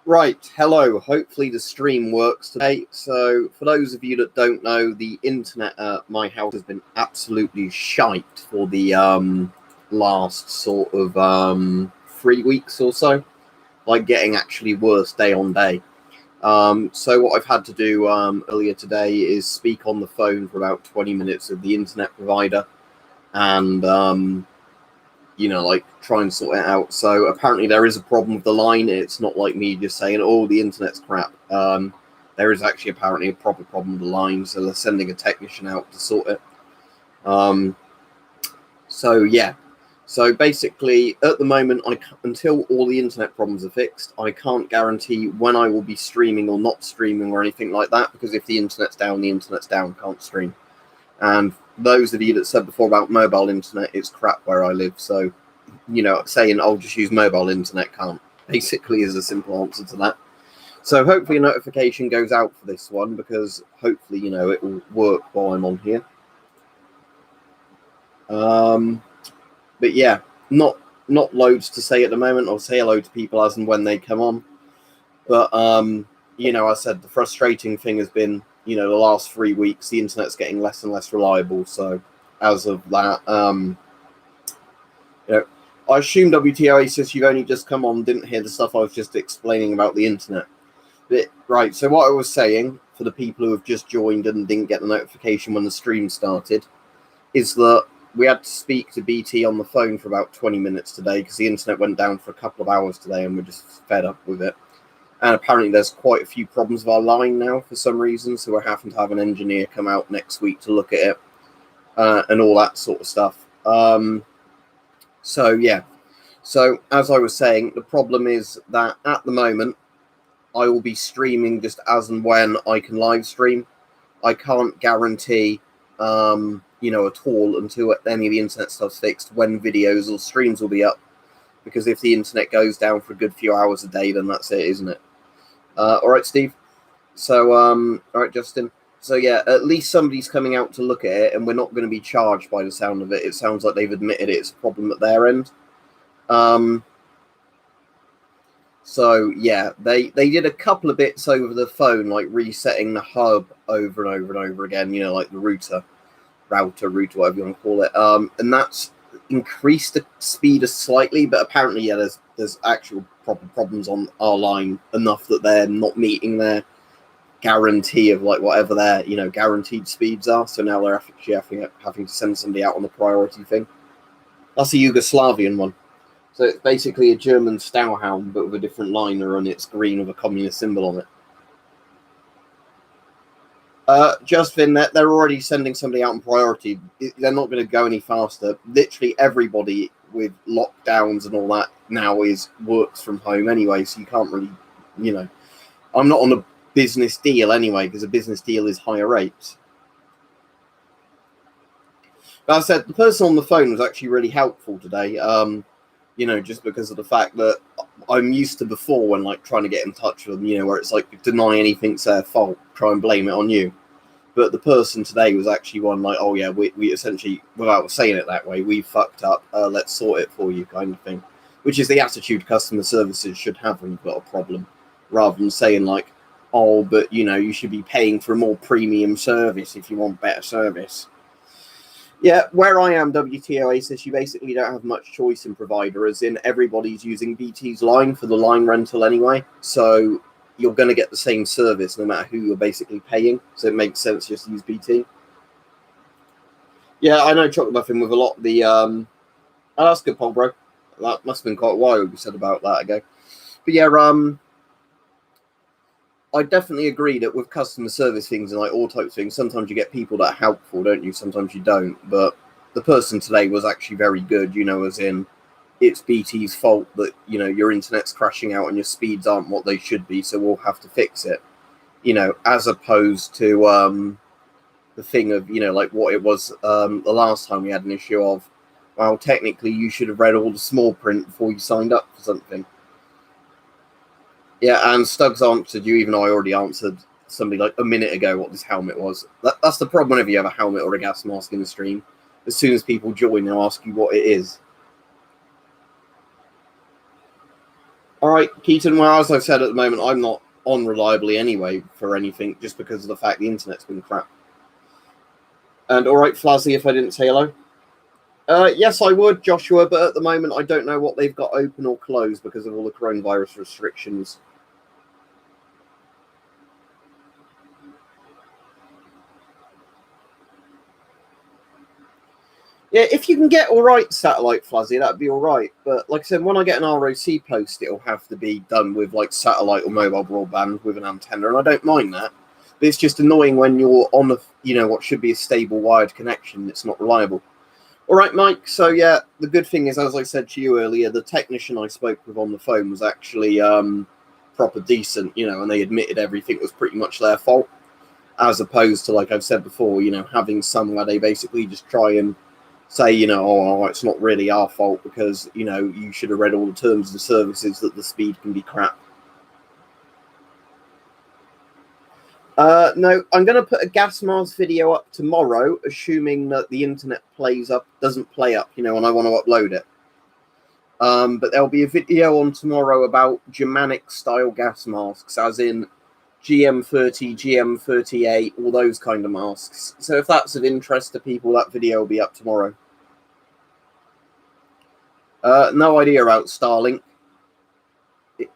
Right, hello. Hopefully the stream works today. So, for those of you that don't know, the internet at my house has been absolutely shite for the last sort of 3 weeks or so. Like getting actually worse day on day. So what I've had to do earlier today is speak on the phone for about 20 minutes with the internet provider and like try and sort it out. So apparently there is a problem with the line. It's not like me just saying, oh, the internet's crap. There is actually apparently a proper problem with the line, so they're sending a technician out to sort it. So basically at the moment, until all the internet problems are fixed, I can't guarantee when I will be streaming or not streaming or anything like that, because if the internet's down, can't stream. And those of you that said before about mobile internet, it's crap where I live. So, saying I'll just use mobile internet can't, basically is a simple answer to that. So hopefully a notification goes out for this one, because hopefully, it will work while I'm on here. But yeah, not loads to say at the moment. I'll say hello to people as and when they come on. But, I said the frustrating thing has been, the last 3 weeks, the internet's getting less and less reliable. So as of that, I assume WTOASIS, you've only just come on, didn't hear the stuff I was just explaining about the internet. But, right, so what I was saying, for the people who have just joined and didn't get the notification when the stream started, is that we had to speak to BT on the phone for about 20 minutes today because the internet went down for a couple of hours today and we're just fed up with it. And apparently there's quite a few problems with our line now for some reason, so we're having to have an engineer come out next week to look at it and all that sort of stuff. So as I was saying, the problem is that at the moment I will be streaming just as and when I can live stream. I can't guarantee at all until any of the internet stuff's fixed when videos or streams will be up, because if the internet goes down for a good few hours a day, then that's it, isn't it? All right, Steve. So, all right, Justin. So yeah, at least somebody's coming out to look at it, and we're not going to be charged by the sound of it. It sounds like they've admitted it's a problem at their end. So yeah, they did a couple of bits over the phone, like resetting the hub over and over and over again, like the router, whatever you want to call it. And that's increased the speed slightly, but apparently, yeah, there's actual proper problems on our line enough that they're not meeting their guarantee of like whatever their guaranteed speeds are. So now they're actually having to send somebody out on the priority thing. That's a Yugoslavian one. So it's basically a German Stauhound, but with a different liner, and it's green with a communist symbol on it. Justin, they're already sending somebody out on priority. They're not going to go any faster. Literally everybody with lockdowns and all that now works from home anyway, so you can't really, I'm not on a business deal anyway, because a business deal is higher rates. But I said the person on the phone was actually really helpful today. Just because of the fact that I'm used to before when like trying to get in touch with them, where it's like deny anything's their fault, try and blame it on you. But the person today was actually one like, oh yeah, we essentially, without saying it that way, we fucked up, let's sort it for you kind of thing, which is the attitude customer services should have when you've got a problem, rather than saying like, oh, but you should be paying for a more premium service if you want better service. Yeah, where I am, WTOASIS, you basically don't have much choice in provider, as in everybody's using BT's line for the line rental anyway. So you're going to get the same service no matter who you're basically paying. So it makes sense just to use BT. Yeah, I know Chocolate Muffin with a lot of the... Oh, that's a good poll, bro. That must have been quite a while we said about that ago. But yeah, I definitely agree that with customer service things and like all types of things, sometimes you get people that are helpful, don't you? Sometimes you don't. But the person today was actually very good, as in it's BT's fault that, your internet's crashing out and your speeds aren't what they should be, so we'll have to fix it. As opposed to the thing of, like what it was the last time we had an issue of, well, technically you should have read all the small print before you signed up for something. Yeah, and Stugs answered you, even though I already answered somebody like a minute ago what this helmet was. That's the problem whenever you have a helmet or a gas mask in the stream. As soon as people join, they'll ask you what it is. All right, Keaton. Well, as I said, at the moment, I'm not on reliably anyway for anything, just because of the fact the internet's been crap. And all right, Flazzy, if I didn't say hello. Yes, I would, Joshua, but at the moment, I don't know what they've got open or closed because of all the coronavirus restrictions. Yeah, if you can get all right satellite, Flazzy, that'd be all right. But like I said, when I get an ROC post, it'll have to be done with like satellite or mobile broadband with an antenna, and I don't mind that. But it's just annoying when you're on a, what should be a stable wired connection. It's not reliable. All right, Mike. So yeah, the good thing is, as I said to you earlier, the technician I spoke with on the phone was actually proper decent, and they admitted everything was pretty much their fault, as opposed to, like I've said before, having some where they basically just try and say, oh, it's not really our fault because, you should have read all the terms and services that the speed can be crap. No, I'm going to put a gas mask video up tomorrow, assuming that the internet doesn't play up, when I want to upload it. But there'll be a video on tomorrow about Germanic style gas masks, as in GM30, GM38, all those kind of masks. So if that's of interest to people, that video will be up tomorrow. No idea about Starlink.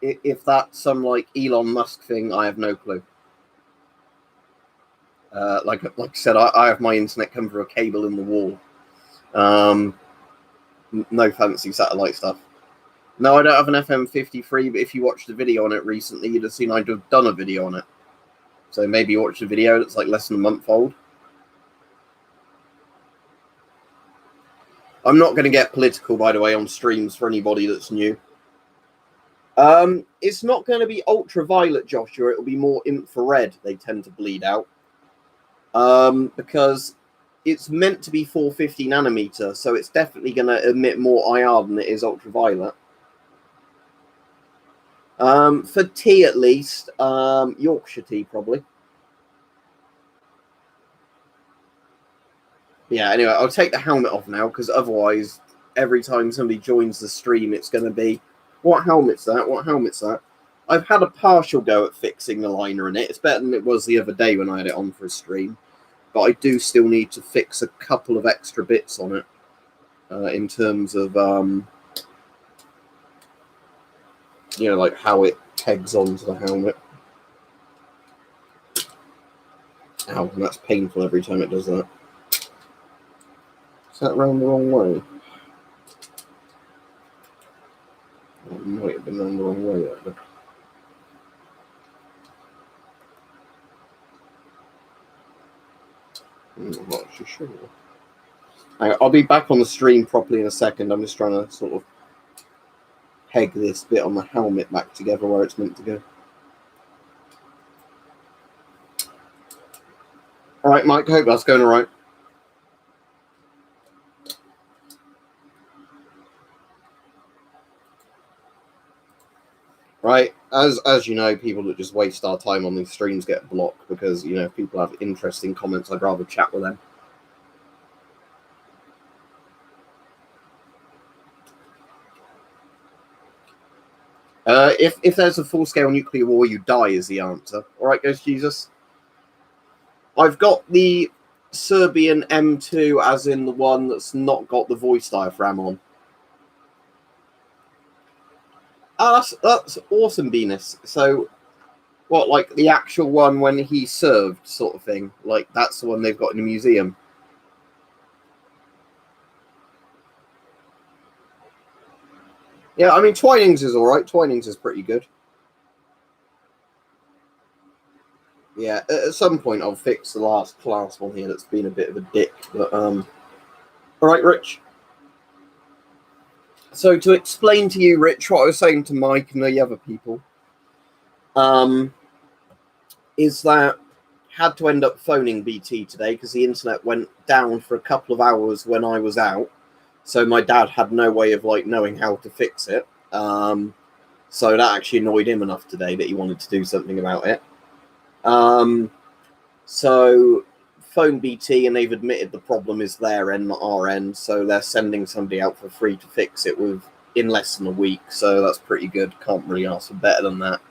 If that's some like Elon Musk thing, I have no clue. Like I said, I have my internet come through a cable in the wall. No fancy satellite stuff. No, I don't have an FM53, but if you watched a video on it recently, you'd have seen I'd have done a video on it. So maybe you watched a video that's like less than a month old. I'm not going to get political, by the way, on streams for anybody that's new. It's not going to be ultraviolet, Joshua. It'll be more infrared. They tend to bleed out. Because it's meant to be 450 nanometer, so it's definitely going to emit more IR than it is ultraviolet. For tea, at least, Yorkshire tea, probably. Yeah, anyway, I'll take the helmet off now, because otherwise, every time somebody joins the stream, it's going to be, what helmet's that? What helmet's that? I've had a partial go at fixing the liner in it. It's better than it was the other day when I had it on for a stream. But I do still need to fix a couple of extra bits on it in terms of, like how it pegs onto the helmet. Ow, and that's painful every time it does that. Is that round the wrong way? It might have been round the wrong way, actually. I'm not actually sure. I'll be back on the stream properly in a second. I'm just trying to sort of peg this bit on the helmet back together where it's meant to go. All right, Mike, hope that's going all right. Right, as you know, people that just waste our time on these streams get blocked because, if people have interesting comments, I'd rather chat with them. If there's a full-scale nuclear war, you die is the answer. All right, Ghost Jesus? I've got the Serbian M2, as in the one that's not got the voice diaphragm on. That's awesome, Venus. So, what, like the actual one when he served sort of thing? Like, that's the one they've got in the museum? Yeah, I mean, Twinings is all right. Twinings is pretty good. Yeah, at some point I'll fix the last class one here that's been a bit of a dick. But, all right, Rich. So to explain to you, Rich, what I was saying to Mike and the other people, is that I had to end up phoning BT today because the internet went down for a couple of hours when I was out. So my dad had no way of knowing how to fix it. So that actually annoyed him enough today that he wanted to do something about it. So phone BT and they've admitted the problem is their end, not our end. So they're sending somebody out for free to fix it with in less than a week, so that's pretty good. Can't really ask for better than that.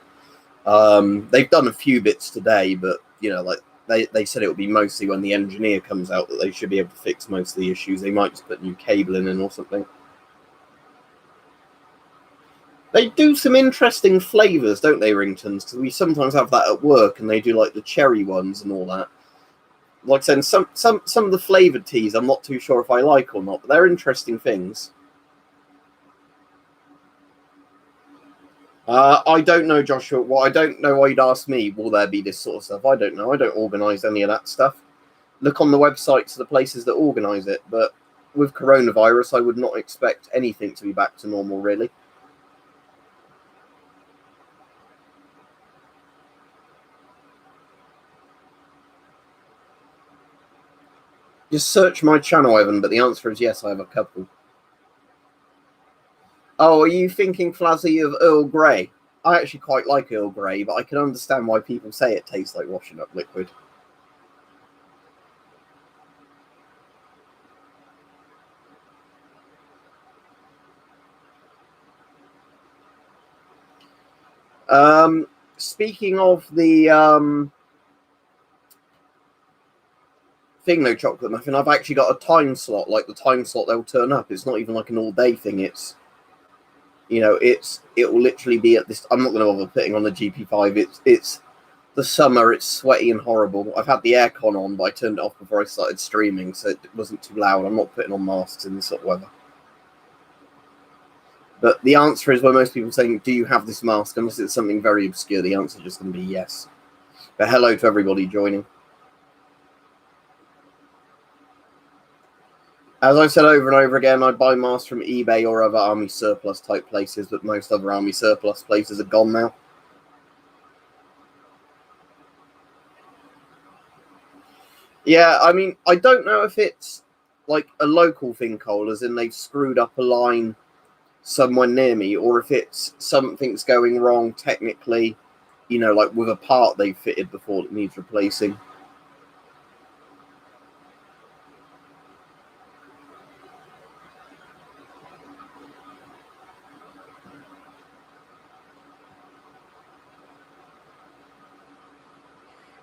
They've done a few bits today, but like they said it will be mostly when the engineer comes out that they should be able to fix most of the issues. They might just put new cabling in or something. They do some interesting flavours, don't they, ringtones? Because we sometimes have that at work, and they do like the cherry ones and all that. Like I said, some of the flavoured teas I'm not too sure if I like or not, but they're interesting things. I don't know, Joshua. Well, I don't know why you'd ask me, will there be this sort of stuff? I don't know. I don't organise any of that stuff. Look on the websites of the places that organise it, but with coronavirus, I would not expect anything to be back to normal, really. Just search my channel, Evan, but the answer is yes, I have a couple. Oh, are you thinking, Flazzy, of Earl Grey? I actually quite like Earl Grey, but I can understand why people say it tastes like washing up liquid. Speaking of the thing, no chocolate muffin, I've actually got a time slot, like the time slot they'll turn up. It's not even like an all-day thing. It's, it will literally be at this. I'm not going to bother putting on the GP5. It's the summer. It's sweaty and horrible. I've had the aircon on, but I turned it off before I started streaming, so it wasn't too loud. I'm not putting on masks in this sort of weather. But the answer is, where most people saying, do you have this mask? Unless it's something very obscure, the answer is just going to be yes. But hello to everybody joining. As I've said over and over again, I buy masks from eBay or other army surplus type places, but most other army surplus places are gone now. Yeah, I mean, I don't know if it's like a local thing, Cole, as in they've screwed up a line somewhere near me, or if it's something's going wrong technically, like with a part they've fitted before that needs replacing.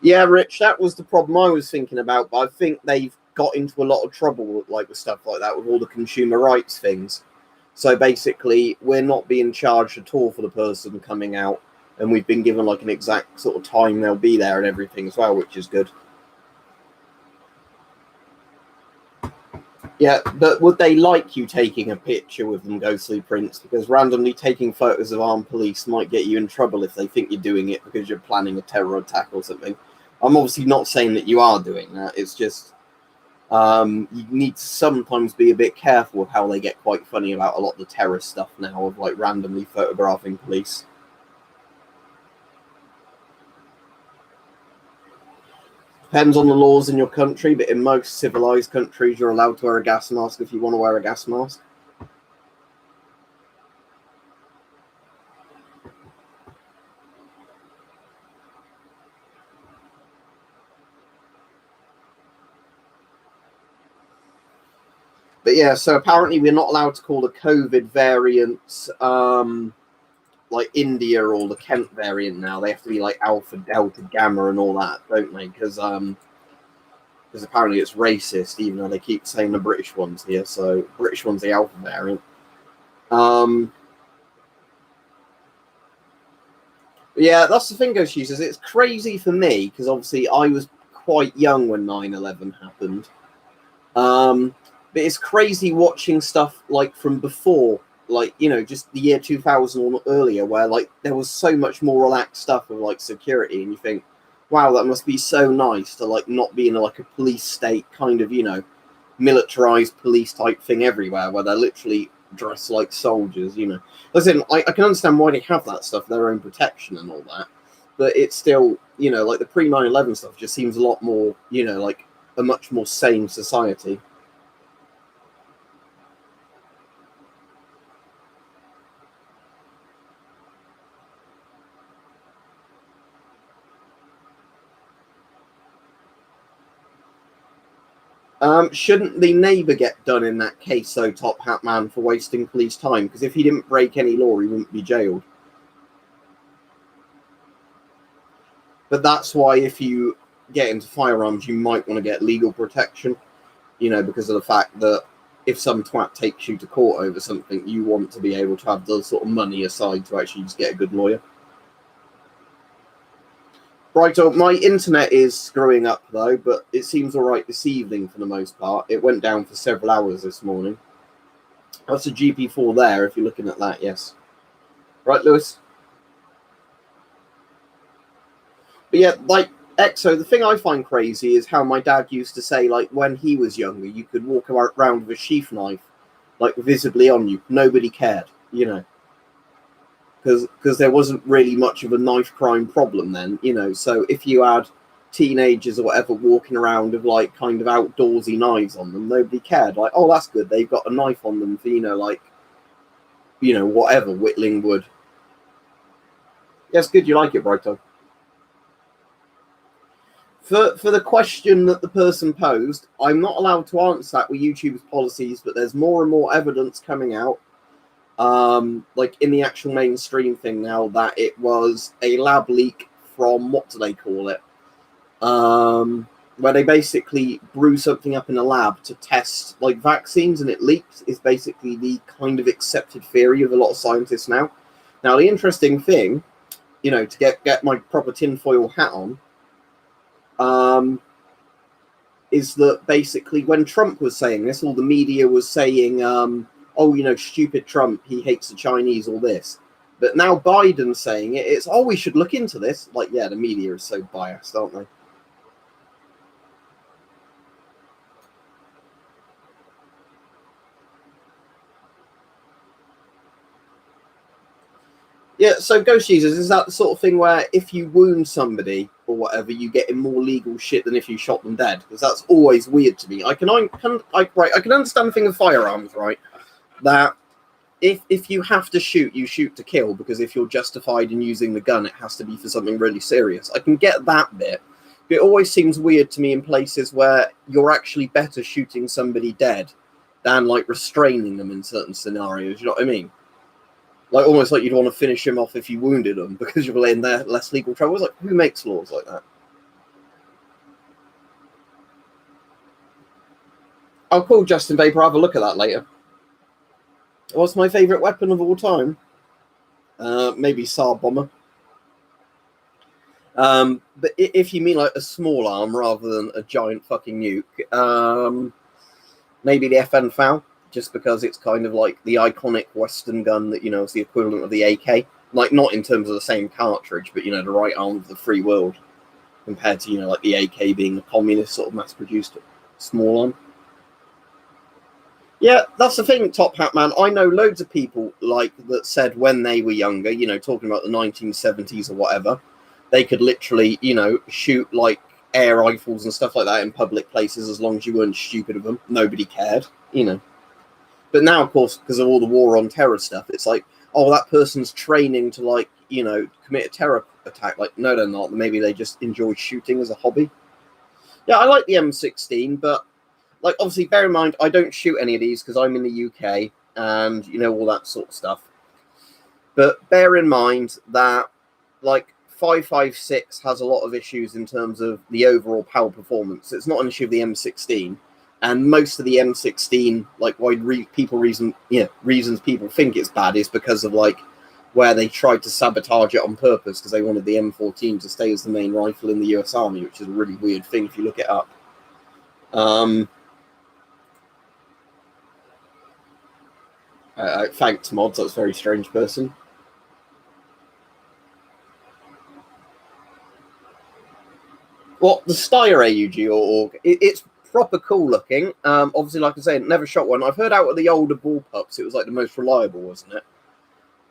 Yeah, Rich, that was the problem I was thinking about, but I think they've got into a lot of trouble with stuff like that, with all the consumer rights things. So basically, we're not being charged at all for the person coming out, and we've been given like an exact sort of time they'll be there and everything as well, which is good. Yeah, but would they like you taking a picture with them, Ghostly Prince? Because randomly taking photos of armed police might get you in trouble if they think you're doing it because you're planning a terror attack or something. I'm obviously not saying that you are doing that. It's just you need to sometimes be a bit careful of how they get quite funny about a lot of the terror stuff now, of like randomly photographing police. Depends on the laws in your country, but in most civilized countries, you're allowed to wear a gas mask if you want to wear a gas mask. But yeah, so apparently we're not allowed to call the COVID variants like India or the Kent variant now. They have to be like Alpha, Delta, Gamma, and all that, don't they? Because apparently it's racist, even though they keep saying the British ones here. So British one's the Alpha variant. Yeah, that's the thing, Ghost Users. It's crazy for me because obviously I was quite young when 9/11 happened. But it's crazy watching stuff like from before, like, just the year 2000 or earlier, where like there was so much more relaxed stuff with like security, and you think, wow, that must be so nice to like not be in like a police state, kind of, militarized police type thing everywhere, where they're literally dressed like soldiers. Listen, I can understand why they have that stuff, their own protection and all that, but it's still, like the pre 9/11 stuff just seems a lot more, like a much more sane society. Shouldn't the neighbour get done in that case, though, Top Hat Man, for wasting police time? Because if he didn't break any law, he wouldn't be jailed. But that's why if you get into firearms, you might want to get legal protection, because of the fact that if some twat takes you to court over something, you want to be able to have the sort of money aside to actually just get a good lawyer. Righto, my internet is screwing up though, but it seems all right this evening for the most part. It went down for several hours this morning. That's a GP4 there, if you're looking at that, yes. Right, Lewis? But yeah, like, Exo, the thing I find crazy is how my dad used to say, like, when he was younger, you could walk around with a sheath knife, like, visibly on you. Nobody cared, because there wasn't really much of a knife crime problem then, so if you had teenagers or whatever walking around with like kind of outdoorsy knives on them, nobody cared. Like, oh, that's good, they've got a knife on them for whatever, whittling wood. Yes, good, you like it, Brighto. For the question that the person posed, I'm not allowed to answer that with YouTube's policies, but there's more and more evidence coming out, like in the actual mainstream thing now, that it was a lab leak from, what do they call it? Where they basically brew something up in a lab to test like vaccines and it leaked, is basically the kind of accepted theory of a lot of scientists now. Now, the interesting thing, to get my proper tinfoil hat on, is that basically when Trump was saying this, all the media was saying, oh, stupid Trump, he hates the Chinese, all this. But now Biden's saying it, it's, oh, we should look into this. Like, yeah, the media is so biased, aren't they? Yeah, so Ghost Jesus, is that the sort of thing where if you wound somebody or whatever, you get in more legal shit than if you shot them dead? Because that's always weird to me. I can understand the thing of firearms, right? That if you have to shoot, you shoot to kill, because if you're justified in using the gun, it has to be for something really serious. I can get that bit. But it always seems weird to me in places where you're actually better shooting somebody dead than like restraining them in certain scenarios. You know what I mean? Like, almost like you'd want to finish him off if you wounded them because you're in there less legal trouble. It's like, who makes laws like that? I'll call Justin Vapor, have a look at that later. What's my favourite weapon of all time? Maybe Saab Bomber. But if you mean like a small arm rather than a giant fucking nuke, maybe the FN FAL. Just because it's kind of like the iconic Western gun that, is the equivalent of the AK. Like, not in terms of the same cartridge, but, the right arm of the free world. Compared to, like the AK being a communist sort of mass-produced small arm. Yeah, that's the thing, Top Hat Man. I know loads of people, like, that said when they were younger, talking about the 1970s or whatever, they could literally, shoot, like, air rifles and stuff like that in public places as long as you weren't stupid of them. Nobody cared, But now, of course, because of all the war on terror stuff, it's like, oh, that person's training to, like, commit a terror attack. Like, no, they're not. Maybe they just enjoy shooting as a hobby. Yeah, I like the M16, but, like, obviously, bear in mind, I don't shoot any of these because I'm in the UK and, all that sort of stuff. But bear in mind that, like, 5.56 has a lot of issues in terms of the overall power performance. It's not an issue of the M16. And most of the M16, like, why reasons people think it's bad is because of, like, where they tried to sabotage it on purpose because they wanted the M14 to stay as the main rifle in the US Army, which is a really weird thing if you look it up. Thanks, Mods. That's a very strange person. What, the Steyr AUG or it's proper cool looking. Obviously, like I say, never shot one. I've heard out of the older bullpups, it was like the most reliable, wasn't it?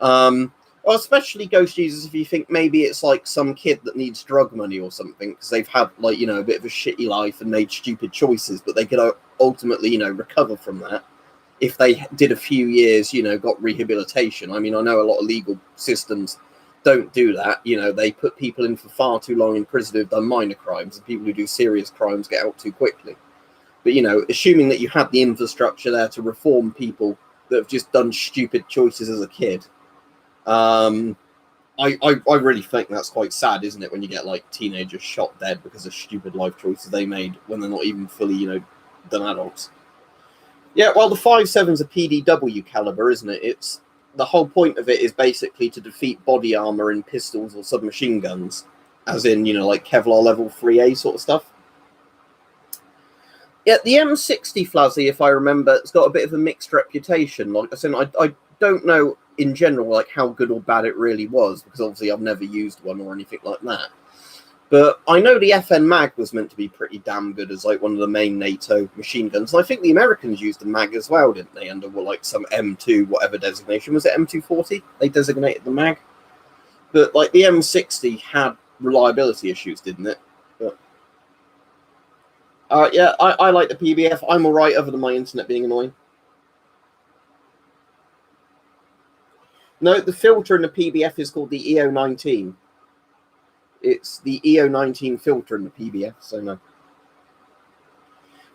Well, especially Ghost Jesus, if you think maybe it's like some kid that needs drug money or something because they've had, like, a bit of a shitty life and made stupid choices, but they could ultimately, recover from that if they did a few years, got rehabilitation. I mean, I know a lot of legal systems don't do that. They put people in for far too long in prison who've done minor crimes, and people who do serious crimes get out too quickly. But, you know, assuming that you had the infrastructure there to reform people that have just done stupid choices as a kid, I really think that's quite sad, isn't it, when you get, like, teenagers shot dead because of stupid life choices they made when they're not even fully, you know, done adults. Yeah, well, the 5.7's a PDW caliber, isn't it? It's the whole point of it is basically to defeat body armor in pistols or submachine guns, as in, you know, like Kevlar level 3A sort of stuff. Yeah, the M60 Flazzy, if I remember, it's got a bit of a mixed reputation. Like I said, I don't know in general like how good or bad it really was, because obviously I've never used one or anything like that. But I know the FN Mag was meant to be pretty damn good as like one of the main NATO machine guns. And I think the Americans used the Mag as well, didn't they? Under like some M2 whatever designation. Was it M240? They designated the Mag. But like the M60 had reliability issues, didn't it? But yeah, I like the PBF. I'm alright other than my internet being annoying. No, the filter in the PBF is called the EO19. It's the EO19 filter in the PBF, so no.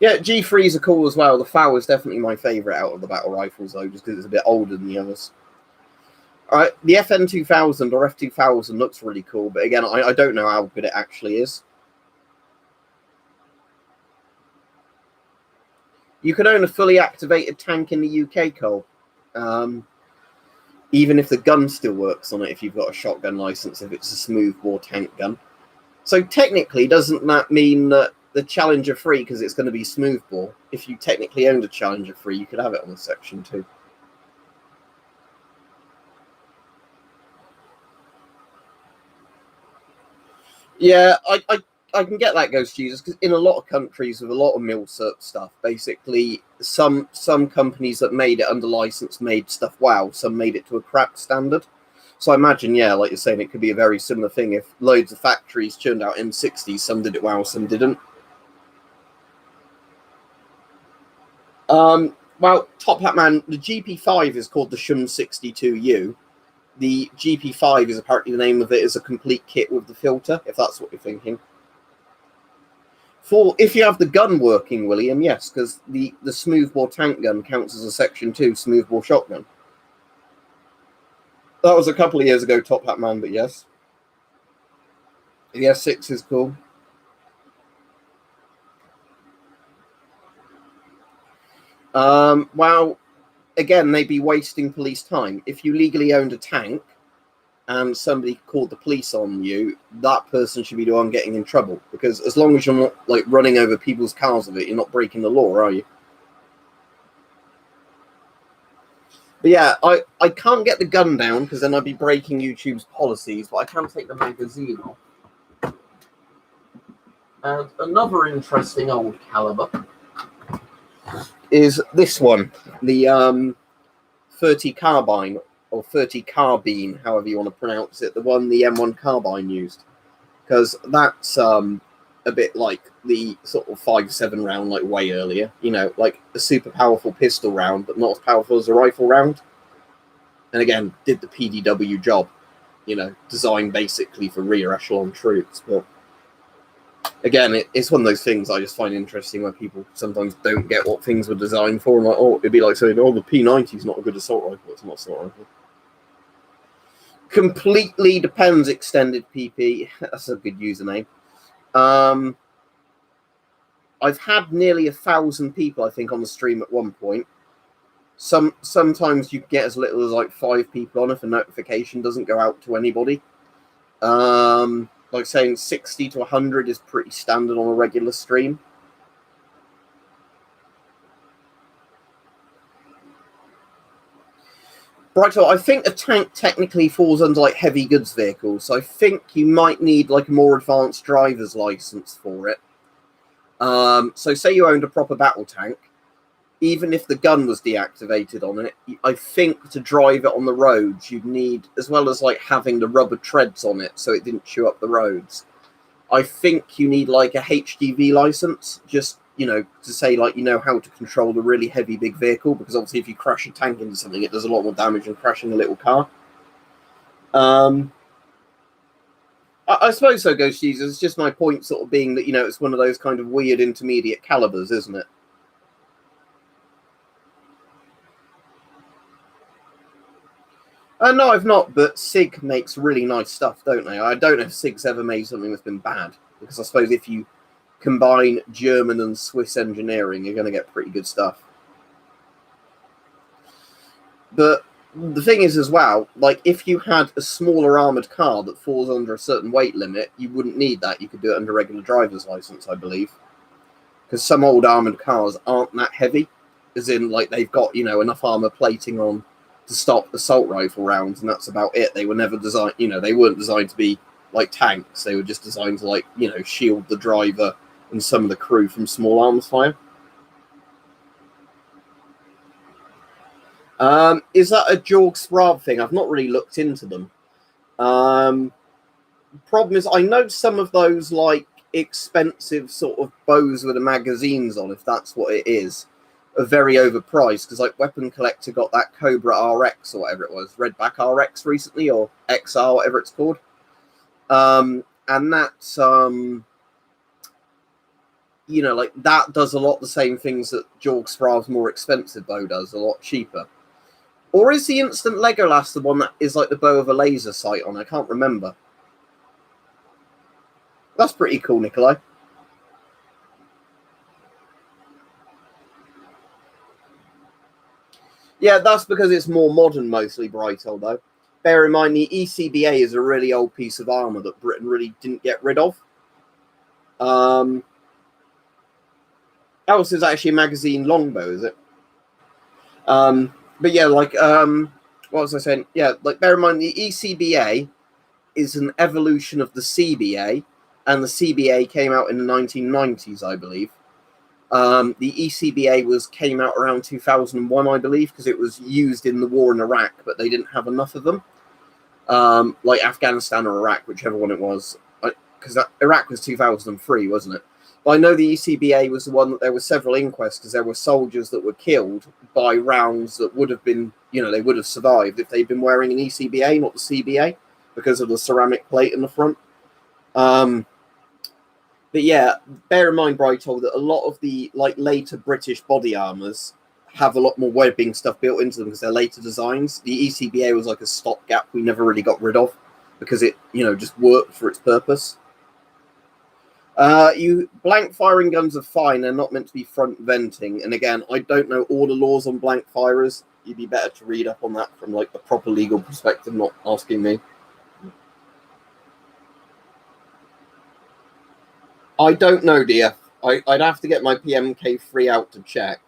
Yeah, G3s are cool as well. The FAL is definitely my favourite out of the battle rifles, though, just because it's a bit older than the others. Alright, the FN2000 or F2000 looks really cool, but again, I don't know how good it actually is. You can own a fully activated tank in the UK, Cole. Even if the gun still works on it, if you've got a shotgun license, if it's a smoothbore tank gun. So technically, doesn't that mean that the Challenger 3, because it's going to be smoothbore, if you technically owned a Challenger 3, you could have it on the Section 2? Yeah, I can get that, Ghost Jesus, because in a lot of countries with a lot of mil-cert stuff, basically some companies that made it under license made stuff wow, some made it to a crap standard. So I imagine, yeah, like you're saying, it could be a very similar thing if loads of factories churned out M60s, some did it well, some didn't. Well, Top Hat Man, the GP5 is called the Shun 62U. The GP5 is apparently the name of it, is a complete kit with the filter, if that's what you're thinking. If you have the gun working, William, yes, because the smoothbore tank gun counts as a Section 2 smoothbore shotgun. That was a couple of years ago, Top Hat Man, but yes. The S6 is cool. Well, again, they'd be wasting police time. If you legally owned a tank and somebody called the police on you, that person should be the one getting in trouble. Because as long as you're not like running over people's cars with it, you're not breaking the law, are you? But yeah, I can't get the gun down because then I'd be breaking YouTube's policies, but I can take the magazine off. And another interesting old caliber is this one, the 30 Carbine, or 30 Carbine, however you want to pronounce it, the one the M1 Carbine used. Because that's a bit like the sort of 5.7 round, like way earlier. You know, like a super powerful pistol round, but not as powerful as a rifle round. And again, did the PDW job. You know, designed basically for rear echelon troops. But again, it's one of those things I just find interesting where people sometimes don't get what things were designed for. And like, oh, it'd be like saying, oh, the P90 is not a good assault rifle. It's not assault rifle. Completely depends, extended PP. That's a good username. I've had nearly 1,000 people, I think, on the stream at one point. Sometimes you get as little as like 5 people on if a notification doesn't go out to anybody. Like saying 60 to 100 is pretty standard on a regular stream. Right, so I think a tank technically falls under like heavy goods vehicles, so I think you might need like a more advanced driver's license for it. So say you owned a proper battle tank, even if the gun was deactivated on it, I think to drive it on the roads, you'd need, as well as like having the rubber treads on it so it didn't chew up the roads, I think you need like a HGV license, just, you know, to say like you know how to control the really heavy big vehicle, because obviously if you crash a tank into something, it does a lot more damage than crashing a little car. I suppose so, Ghost Jesus. It's just my point sort of being that, you know, it's one of those kind of weird intermediate calibers, isn't it? No, I've not, but SIG makes really nice stuff, don't they? I don't know if SIG's ever made something that's been bad, because I suppose if you combine German and Swiss engineering, you're going to get pretty good stuff. But the thing is as well, like, if you had a smaller armoured car that falls under a certain weight limit, you wouldn't need that. You could do it under regular driver's licence, I believe. Because some old armoured cars aren't that heavy, as in, like, they've got, you know, enough armour plating on to stop assault rifle rounds, and that's about it. They were never designed, you know, they weren't designed to be like tanks. They were just designed to, like, you know, shield the driver and some of the crew from small arms fire. Is that a Jorg Sprav thing? I've not really looked into them. Problem is, I know some of those, like, expensive sort of bows with the magazines on, if that's what it is, are very overpriced, because, like, Weapon Collector got that Cobra RX or whatever it was, Redback RX recently, or XR, whatever it's called. And that's, you know, like, that does a lot the same things that Jorg Sprav's more expensive bow does, a lot cheaper. Or is the Instant Legolas the one that is like the bow of a laser sight on? I can't remember. That's pretty cool, Nikolai. Yeah, that's because it's more modern, mostly, Brighthole, though. Bear in mind, the ECBA is a really old piece of armour that Britain really didn't get rid of. Else is actually a magazine longbow, is it? But yeah, like, what was I saying? Yeah, like, bear in mind, the ECBA is an evolution of the CBA, and the CBA came out in the 1990s, I believe. The ECBA came out around 2001, I believe, because it was used in the war in Iraq, but they didn't have enough of them. Like Afghanistan or Iraq, whichever one it was, because Iraq was 2003, wasn't it? But I know the ECBA was the one that there were several inquests, because there were soldiers that were killed by rounds that would have been, you know, they would have survived if they'd been wearing an ECBA, not the CBA, because of the ceramic plate in the front. But yeah, bear in mind, Brighthole, that a lot of the, like, later British body armours have a lot more webbing stuff built into them because they're later designs. The ECBA was like a stopgap we never really got rid of because it, you know, just worked for its purpose. Blank firing guns are fine. They're not meant to be front venting. And again, I don't know all the laws on blank firers. You'd be better to read up on that from, like, a proper legal perspective, not asking me. I don't know, dear. I'd have to get my PMK3 out to check.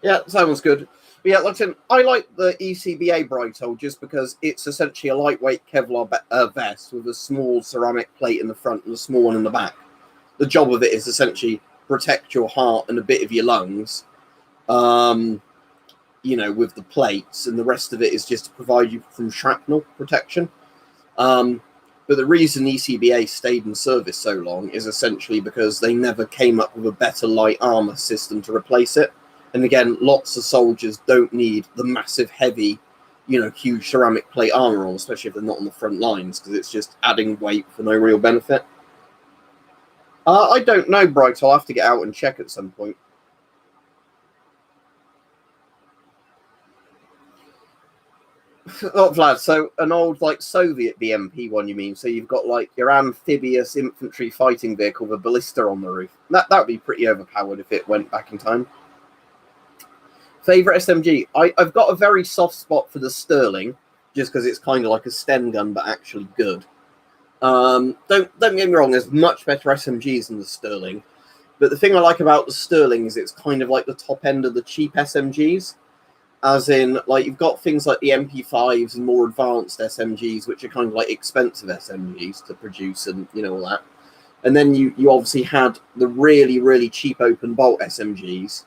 Yeah, sounds good. But yeah, like I said, I like the ECBA Brighthole just because it's essentially a lightweight Kevlar vest with a small ceramic plate in the front and a small one in the back. The job of it is essentially protect your heart and a bit of your lungs, you know, with the plates, and the rest of it is just to provide you from shrapnel protection. But the reason ECBA stayed in service so long is essentially because they never came up with a better light armor system to replace it. And again, lots of soldiers don't need the massive, heavy, you know, huge ceramic plate armor on, especially if they're not on the front lines, because it's just adding weight for no real benefit. I don't know, Bright. I'll have to get out and check at some point. Oh, Vlad, so an old, like, Soviet BMP one, you mean? So you've got, like, your amphibious infantry fighting vehicle with a ballista on the roof. That would be pretty overpowered if it went back in time. Favorite SMG? I've got a very soft spot for the Sterling, just because it's kind of like a Sten gun, but actually good. Don't get me wrong, there's much better SMGs than the Sterling. But the thing I like about the Sterling is it's kind of like the top end of the cheap SMGs. As in, like, you've got things like the MP5s and more advanced SMGs, which are kind of like expensive SMGs to produce and, you know, all that. And then you obviously had the really, really cheap open bolt SMGs.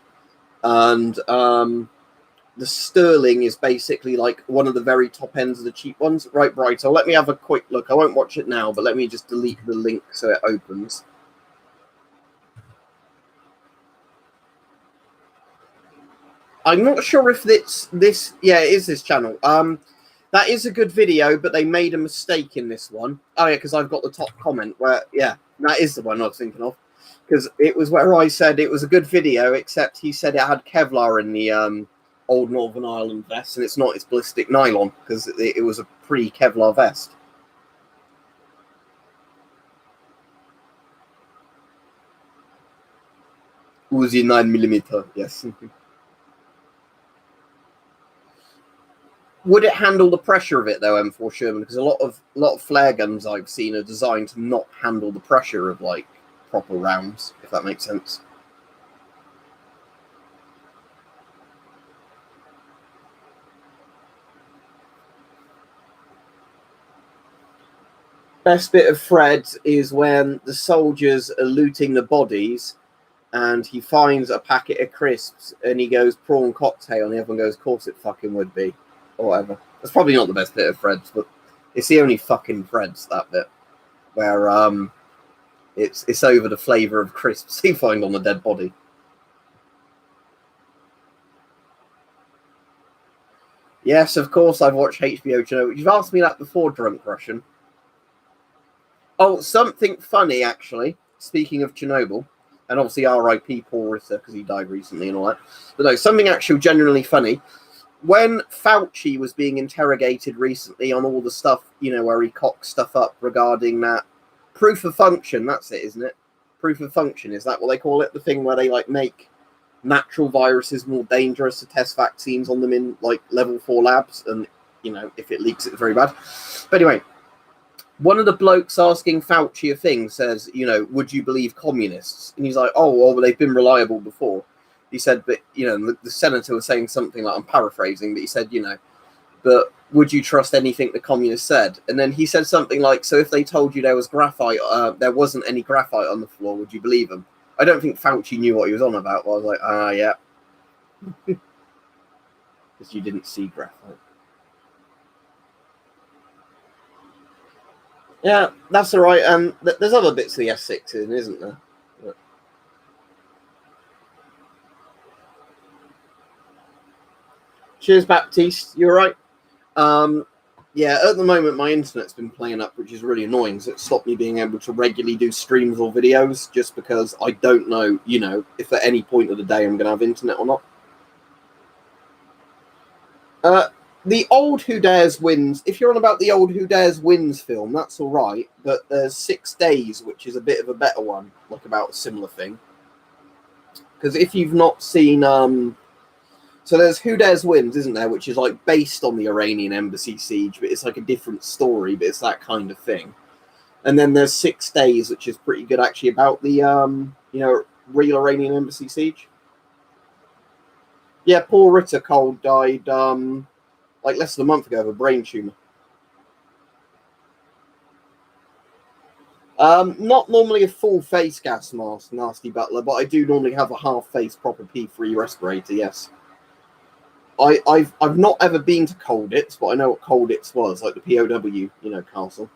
And the Sterling is basically like one of the very top ends of the cheap ones. Right, so let me have a quick look. I won't watch it now, but let me just delete the link so it opens. I'm not sure if it's this. Yeah, it is this channel. That is a good video, but they made a mistake in this one. Oh yeah, because I've got the top comment where, yeah, that is the one I was thinking of. Because it was where I said it was a good video, except he said it had Kevlar in the old Northern Ireland vest, and it's not, it's ballistic nylon, because it was a pre-Kevlar vest. Uzi 9mm, yes. Would it handle the pressure of it though, M4 Sherman? Because a lot of flare guns I've seen are designed to not handle the pressure of like proper rounds, if that makes sense. Best bit of Fred is when the soldiers are looting the bodies and he finds a packet of crisps and he goes prawn cocktail and the other one goes, of course it fucking would be, or whatever. That's probably not the best bit of Fred's, but it's the only fucking Fred's, that bit, where it's over the flavour of crisps you find on a dead body. Yes, of course I've watched HBO Chernobyl. You've asked me that before, Drunk Russian. Oh, something funny, actually, speaking of Chernobyl, and obviously R.I.P. Paul Ritter, because he died recently and all that. But no, something actually genuinely funny. When Fauci was being interrogated recently on all the stuff, you know, where he cocked stuff up regarding that proof of function, that's it, isn't it? Proof of function, is that what they call it? The thing where they, like, make natural viruses more dangerous to test vaccines on them in, like, level 4 labs, and, you know, if it leaks, it's very bad. But anyway, one of the blokes asking Fauci a thing says, you know, would you believe communists? And he's like, oh, well, they've been reliable before. He said, but, you know, the senator was saying something like, I'm paraphrasing, but he said, you know, but would you trust anything the communists said? And then he said something like, so if they told you there was graphite, there wasn't any graphite on the floor, would you believe them? I don't think Fauci knew what he was on about. But I was like, yeah. Because you didn't see graphite. Yeah, that's all right. There's other bits of the S6 in, isn't there? But... Cheers, Baptiste. You all right? Yeah, at the moment my internet's been playing up, which is really annoying, so it stopped me being able to regularly do streams or videos, just because I don't know, you know, if at any point of the day I'm going to have internet or not. The old Who Dares Wins, if you're on about the old Who Dares Wins film, that's all right, but there's 6 Days, which is a bit of a better one, like about a similar thing. Because if you've not seen... So there's Who Dares Wins, isn't there, which is like based on the Iranian embassy siege, but it's like a different story, but it's that kind of thing. And then there's 6 Days, which is pretty good actually about the, you know, real Iranian embassy siege. Yeah, Paul Ritter Cole died like less than a month ago of a brain tumour. Not normally a full face gas mask, Nasty Butler, but I do normally have a half face proper P3 respirator, yes. I've not ever been to Colditz, but I know what Colditz was, like the POW, you know, castle.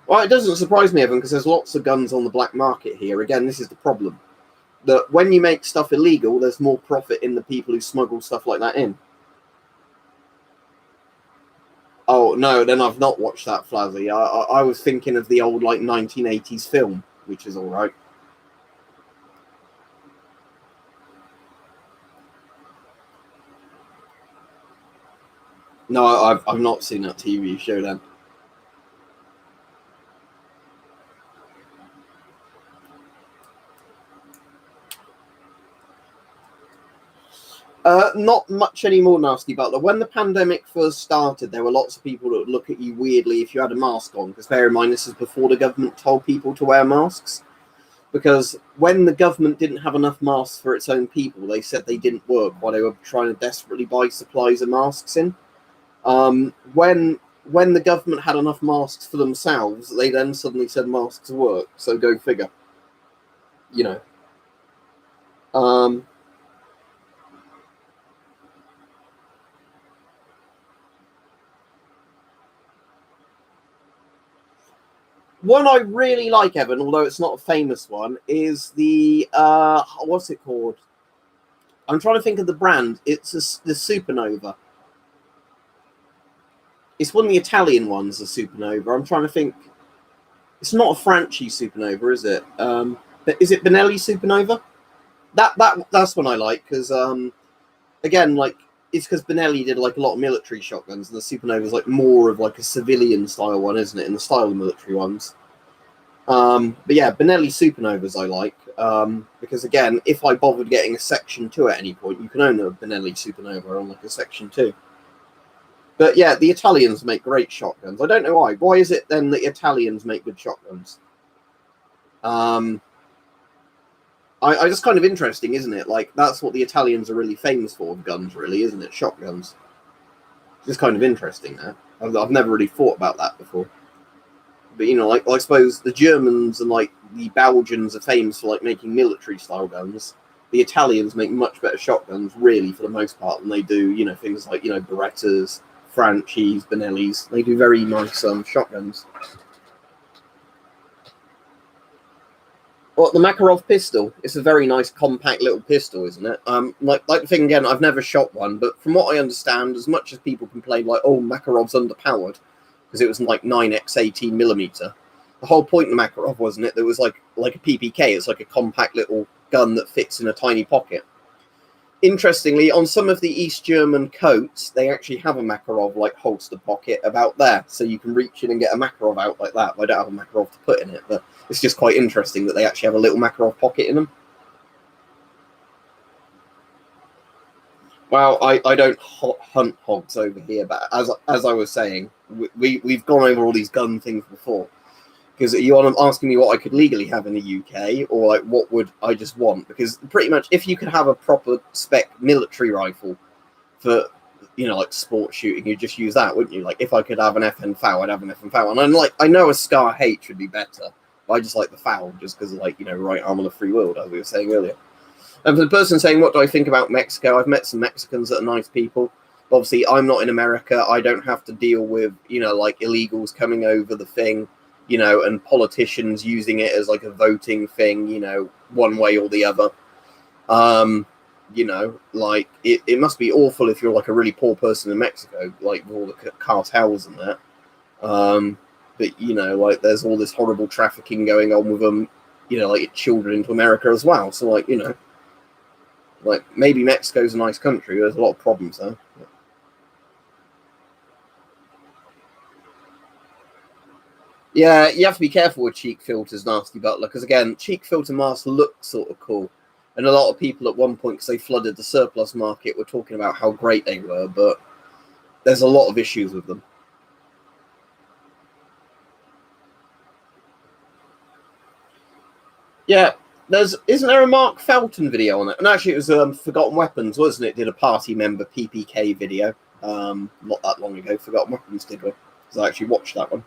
Well, it doesn't surprise me, Evan, because there's lots of guns on the black market here. Again, this is the problem. That when you make stuff illegal, there's more profit in the people who smuggle stuff like that in. Oh, no, then I've not watched that, Flazzy. I was thinking of the old, like, 1980s film, which is all right. No, I've not seen that TV show then. Not much anymore, Nasty Butler. When the pandemic first started, there were lots of people that would look at you weirdly if you had a mask on, because bear in mind, this is before the government told people to wear masks. Because when the government didn't have enough masks for its own people, they said they didn't work while they were trying to desperately buy supplies of masks in. When the government had enough masks for themselves, they then suddenly said masks work. So go figure. You know. One I really like, Evan, although it's not a famous one, is the, what's it called? I'm trying to think of the brand. It's the Supernova. It's one of the Italian ones, the Supernova. I'm trying to think. It's not a Franchi Supernova, is it? But is it Benelli Supernova? That's one I like because again, like, it's because Benelli did like a lot of military shotguns, and the Supernova is like more of like a civilian style one, isn't it? In the style of military ones. But yeah, Benelli Supernovas I like because again, if I bothered getting a Section 2 at any point, you can own a Benelli Supernova on like a Section 2. But yeah, the Italians make great shotguns. I don't know why. Why is it then that Italians make good shotguns? I just kind of interesting, isn't it? Like, that's what the Italians are really famous for, guns, really, isn't it? Shotguns. Just kind of interesting there. I've never really thought about that before. But, you know, like, I suppose the Germans and, like, the Belgians are famous for, like, making military-style guns. The Italians make much better shotguns, really, for the most part, than they do, you know, things like, you know, Berettas, Franchis, Benellis. They do very nice shotguns. Well, the Makarov pistol, it's a very nice, compact little pistol, isn't it? Like the thing again, I've never shot one, but from what I understand, as much as people complain, like, oh, Makarov's underpowered, because it was like 9x 18mm. The whole point of Makarov, wasn't it? There was like a PPK. It's like a compact little gun that fits in a tiny pocket. Interestingly, on some of the East German coats, they actually have a Makarov like holster pocket about there, so you can reach in and get a Makarov out like that. I don't have a Makarov to put in it, but it's just quite interesting that they actually have a little Makarov pocket in them. Well, I don't hunt hogs over here, but as I was saying, we've gone over all these gun things before. Because you are asking me what I could legally have in the UK, or like what would I just want? Because pretty much, if you could have a proper spec military rifle for, you know, like sports shooting, you'd just use that, wouldn't you? Like, if I could have an FN FAL, I'd have an FN FAL. And I'm like, I know a Scar H would be better, but I just like the FAL just because of, like, you know, right arm on the free world, as we were saying earlier. And for the person saying, what do I think about Mexico? I've met some Mexicans that are nice people. But obviously, I'm not in America. I don't have to deal with, you know, like illegals coming over the thing, you know, and politicians using it as like a voting thing, you know, one way or the other. You know, like it must be awful if you're like a really poor person in Mexico, like with all the cartels and that. But, you know, like there's all this horrible trafficking going on with them, you know, like children into America as well. So, like, you know, like maybe Mexico's a nice country. There's a lot of problems there. Yeah, you have to be careful with cheek filters, Nasty Butler, because again, cheek filter masks look sort of cool. And a lot of people at one point, because they flooded the surplus market, were talking about how great they were, but there's a lot of issues with them. Yeah, isn't there a Mark Felton video on it? And actually, it was Forgotten Weapons, wasn't it? Did a party member PPK video not that long ago. Forgotten Weapons did one, because I actually watched that one.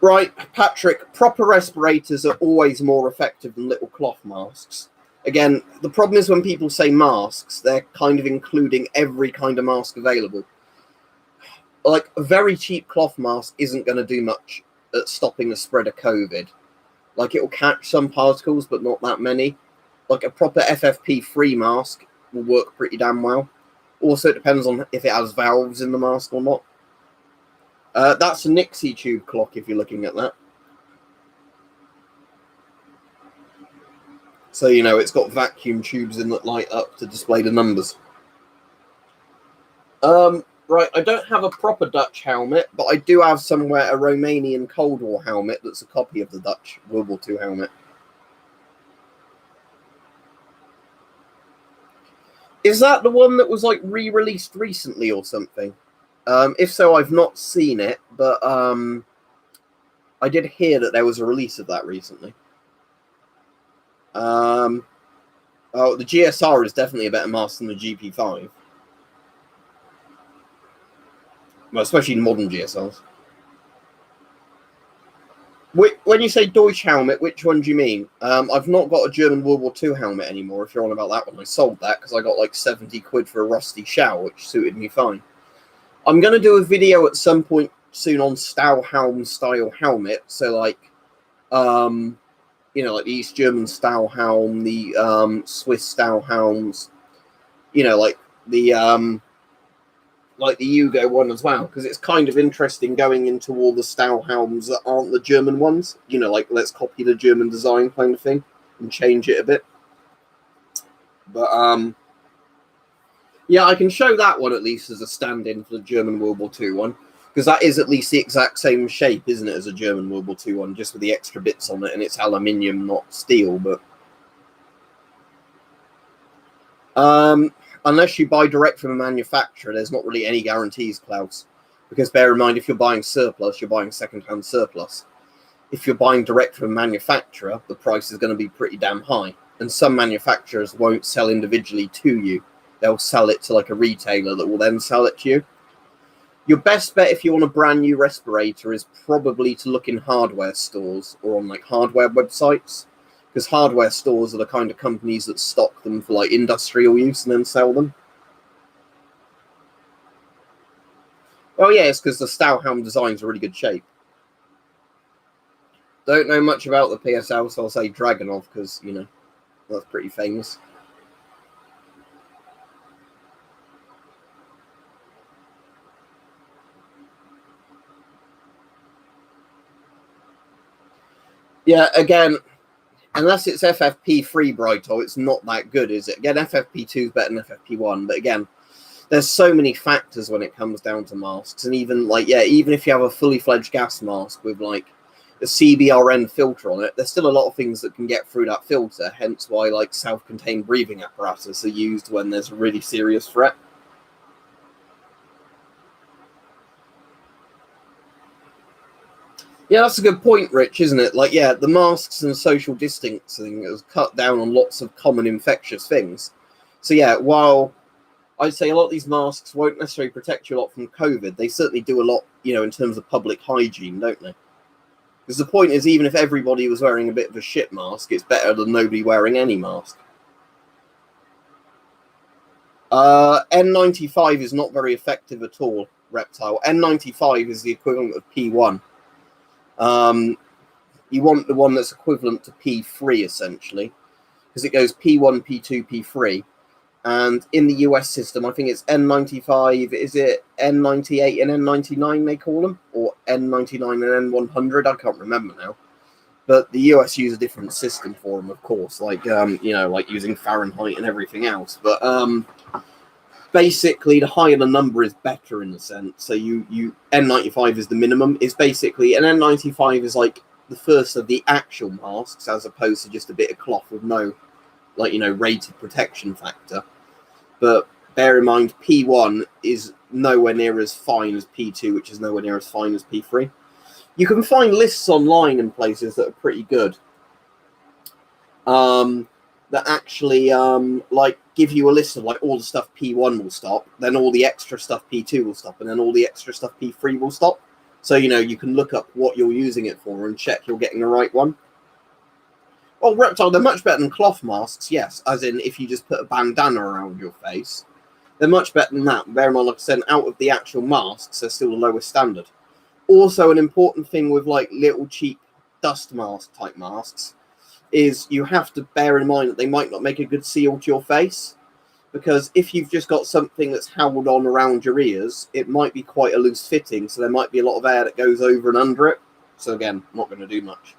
Right, Patrick, proper respirators are always more effective than little cloth masks. Again, the problem is when people say masks, they're kind of including every kind of mask available. Like, a very cheap cloth mask isn't going to do much at stopping the spread of COVID. Like, it will catch some particles, but not that many. Like, a proper FFP3 mask will work pretty damn well. Also, it depends on if it has valves in the mask or not. That's a Nixie tube clock, if you're looking at that. So, you know, it's got vacuum tubes in that light up to display the numbers. Right, I don't have a proper Dutch helmet, but I do have somewhere a Romanian Cold War helmet that's a copy of the Dutch World War II helmet. Is that the one that was, like, re-released recently or something? If so, I've not seen it, but I did hear that there was a release of that recently. Oh, the GSR is definitely a better mask than the GP5. Well, especially in modern GSRs. When you say Deutsch helmet, which one do you mean? I've not got a German World War II helmet anymore, if you're on about that one. I sold that because I got like 70 quid for a rusty shell, which suited me fine. I'm going to do a video at some point soon on Stahlhelm style helmet. So, like, you know, like the East German Stahlhelm, the Swiss Stahlhelms, you know, like the like the Yugo one as well, because it's kind of interesting going into all the Stahlhelms that aren't the German ones. You know, like let's copy the German design kind of thing and change it a bit. But yeah, I can show that one at least as a stand-in for the German World War II one, because that is at least the exact same shape, isn't it, as a German World War II one, just with the extra bits on it, and it's aluminium, not steel. But unless you buy direct from a manufacturer, there's not really any guarantees, Klaus. Because bear in mind, if you're buying surplus, you're buying second-hand surplus. If you're buying direct from a manufacturer, the price is going to be pretty damn high. And some manufacturers won't sell individually to you. They'll sell it to like a retailer that will then sell it to you. Your best bet if you want a brand new respirator is probably to look in hardware stores or on like hardware websites. Because hardware stores are the kind of companies that stock them for like industrial use and then sell them. Oh yeah, it's because the Stahlhelm design's a really good shape. Don't know much about the PSL, so I'll say Dragunov because, you know, that's pretty famous. Yeah, again, unless it's FFP3 Brighto, it's not that good, is it? Again, FFP2 is better than FFP1, but again, there's so many factors when it comes down to masks. And even, like, yeah, even if you have a fully fledged gas mask with, like, a CBRN filter on it, there's still a lot of things that can get through that filter, hence why, like, self-contained breathing apparatus are used when there's a really serious threat. Yeah, that's a good point, Rich, isn't it? Like, yeah, the masks and social distancing has cut down on lots of common infectious things. So, yeah, while I'd say a lot of these masks won't necessarily protect you a lot from COVID, they certainly do a lot, you know, in terms of public hygiene, don't they? Because the point is, even if everybody was wearing a bit of a shit mask, it's better than nobody wearing any mask. N95 is not very effective at all, Reptile. N95 is the equivalent of P1. You want the one that's equivalent to P3, essentially, because it goes P1, P2, P3. And in the US system, I think it's N95, is it N98 and N99 they call them? Or N99 and N100? I can't remember now. But the US use a different system for them, of course, like, you know, like using Fahrenheit and everything else. But basically, the higher the number is better in a sense. So N95 is the minimum. It's basically, an N95 is like the first of the actual masks, as opposed to just a bit of cloth with no, like, you know, rated protection factor. But bear in mind, P1 is nowhere near as fine as P2, which is nowhere near as fine as P3. You can find lists online in places that are pretty good. That actually, like, give you a list of, like, all the stuff P1 will stop, then all the extra stuff P2 will stop, and then all the extra stuff P3 will stop. So, you know, you can look up what you're using it for and check you're getting the right one. Well, Reptile, they're much better than cloth masks, yes. As in, if you just put a bandana around your face, they're much better than that. Bear in mind, like I said, out of the actual masks, they're still the lowest standard. Also, an important thing with, like, little cheap dust mask type masks is you have to bear in mind that they might not make a good seal to your face. Because if you've just got something that's held on around your ears, it might be quite a loose fitting, so there might be a lot of air that goes over and under it. So again, not going to do much.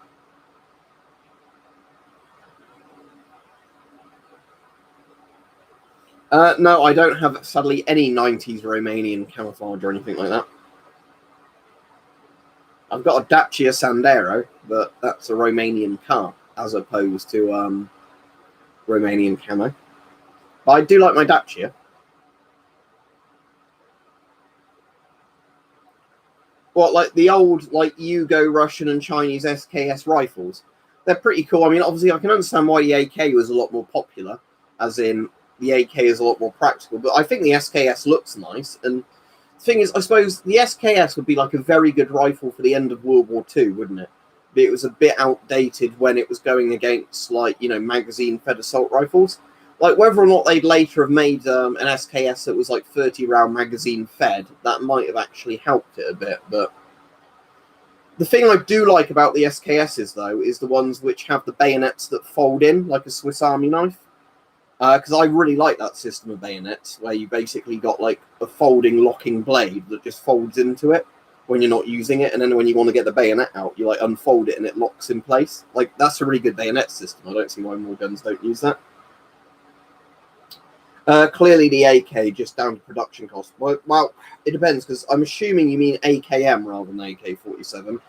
No, I don't have, sadly, any 90s Romanian camouflage or anything like that. I've got a Dacia Sandero, but that's a Romanian car, as opposed to Romanian camo. But I do like my Dacia. What, like the old, like, Yugo Russian and Chinese SKS rifles? They're pretty cool. I mean, obviously, I can understand why the AK was a lot more popular, as in, the AK is a lot more practical, but I think the SKS looks nice. And the thing is, I suppose the SKS would be like a very good rifle for the end of World War II, wouldn't it? But it was a bit outdated when it was going against, like, you know, magazine-fed assault rifles. Like, whether or not they'd later have made an SKS that was like 30-round magazine-fed, that might have actually helped it a bit. But the thing I do like about the SKSs, though, is the ones which have the bayonets that fold in like a Swiss Army knife. Because I really like that system of bayonets where you basically got like a folding locking blade that just folds into it when you're not using it, and then when you want to get the bayonet out, you like unfold it and it locks in place. Like, that's a really good bayonet system. I don't see why more guns don't use that. Clearly the AK, just down to production cost. Well, it depends, because I'm assuming you mean AKM rather than AK-47.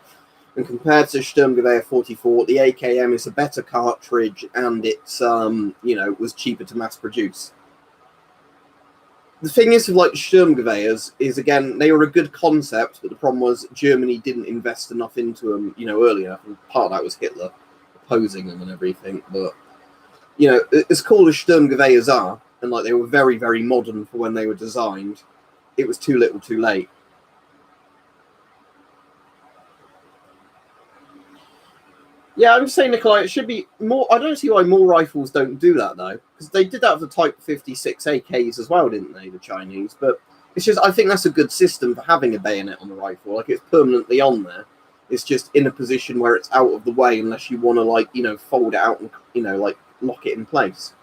And compared to Sturmgewehr 44, the AKM is a better cartridge, and it's, was cheaper to mass produce. The thing is with, like, Sturmgewehrs is, again, they were a good concept, but the problem was Germany didn't invest enough into them, early enough. And part of that was Hitler opposing them and everything. But, as cool as Sturmgewehrs are, and, like, they were very, very modern for when they were designed, it was too little too late. Yeah, I'm just saying, Nikolai, it should be more. I don't see why more rifles don't do that, though, because they did that with the Type 56 AKs as well, didn't they, the Chinese? But it's just, I think that's a good system for having a bayonet on the rifle. Like, it's permanently on there. It's just in a position where it's out of the way unless you want to, like, fold it out and, like, lock it in place.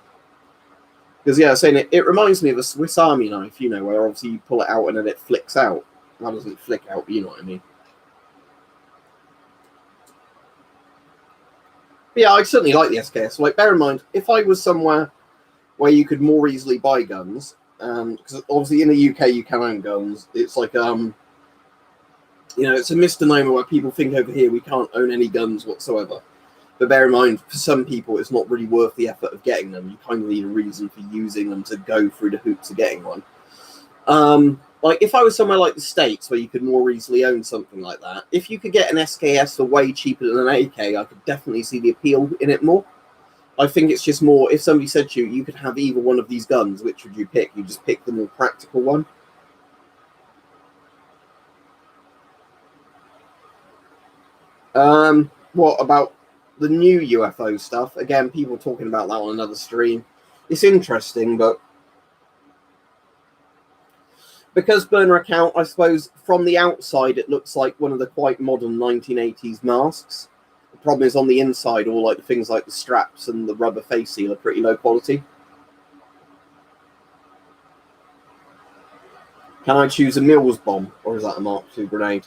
Because, yeah, I was saying, it reminds me of a Swiss Army knife, where obviously you pull it out and then it flicks out. That doesn't flick out, but you know what I mean. Yeah, I certainly like the SKS. Like, bear in mind, if I was somewhere where you could more easily buy guns, because obviously in the UK you can own guns, it's like, it's a misnomer where people think over here we can't own any guns whatsoever. But bear in mind, for some people, it's not really worth the effort of getting them. You kind of need a reason for using them to go through the hoops of getting one. Like, if I was somewhere like the States where you could more easily own something like that, if you could get an SKS for way cheaper than an AK, I could definitely see the appeal in it more. I think it's just more, if somebody said to you, you could have either one of these guns, which would you pick? You just pick the more practical one. What about the new UFO stuff? Again, people talking about that on another stream. It's interesting, but because burner account, I suppose, from the outside, it looks like one of the quite modern 1980s masks. The problem is on the inside, all like things like the straps and the rubber face seal are pretty low quality. Can I choose a Mills bomb, or is that a Mark II grenade?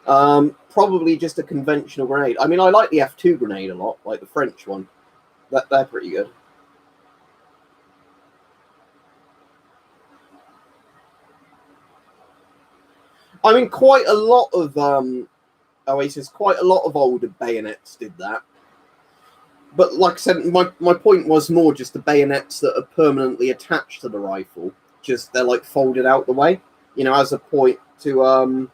Probably just a conventional grenade. I mean, I like the F2 grenade a lot, like the French one. They're pretty good. I mean, quite a lot of Oasis, quite a lot of older bayonets did that. But like I said, my point was more just the bayonets that are permanently attached to the rifle. Just they're like folded out the way, as a point to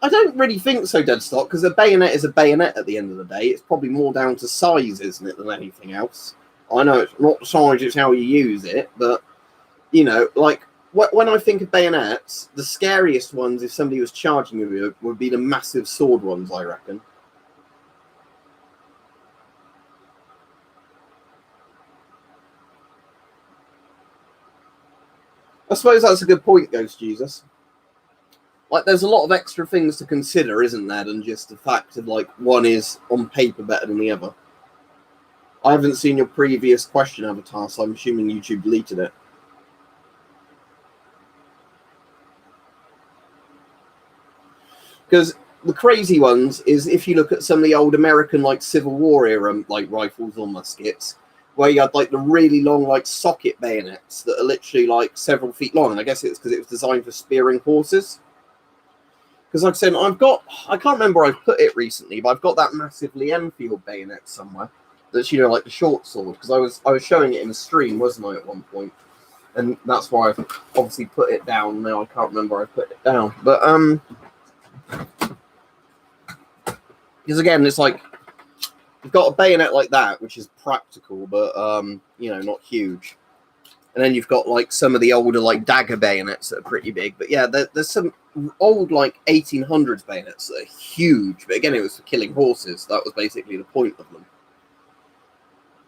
I don't really think so, Deadstock, because a bayonet is a bayonet at the end of the day. It's probably more down to size, isn't it, than anything else. I know it's not size, it's how you use it, but like, when I think of bayonets, the scariest ones, if somebody was charging with you, would be the massive sword ones, I reckon. I suppose that's a good point, Ghost Jesus. Like, there's a lot of extra things to consider, isn't there, than just the fact of, like, one is on paper better than the other. I haven't seen your previous question, Avatar, so I'm assuming YouTube deleted it. Because the crazy ones is if you look at some of the old American, like, Civil War era, like, rifles or muskets, where you had, like, the really long, like, socket bayonets that are literally, like, several feet long. And I guess it's because it was designed for spearing horses. Because, like I said, I can't remember where I've put it recently, but I've got that massive Lee Enfield bayonet somewhere. That's, like the short sword. Because I was showing it in a stream, wasn't I, at one point? And that's why I've obviously put it down. Now I can't remember where I put it down. But, because again, it's like, you've got a bayonet like that, which is practical, but, not huge. And then you've got, like, some of the older, like, dagger bayonets that are pretty big. But, yeah, there's some old, like, 1800s bayonets that are huge. But, again, it was for killing horses. That was basically the point of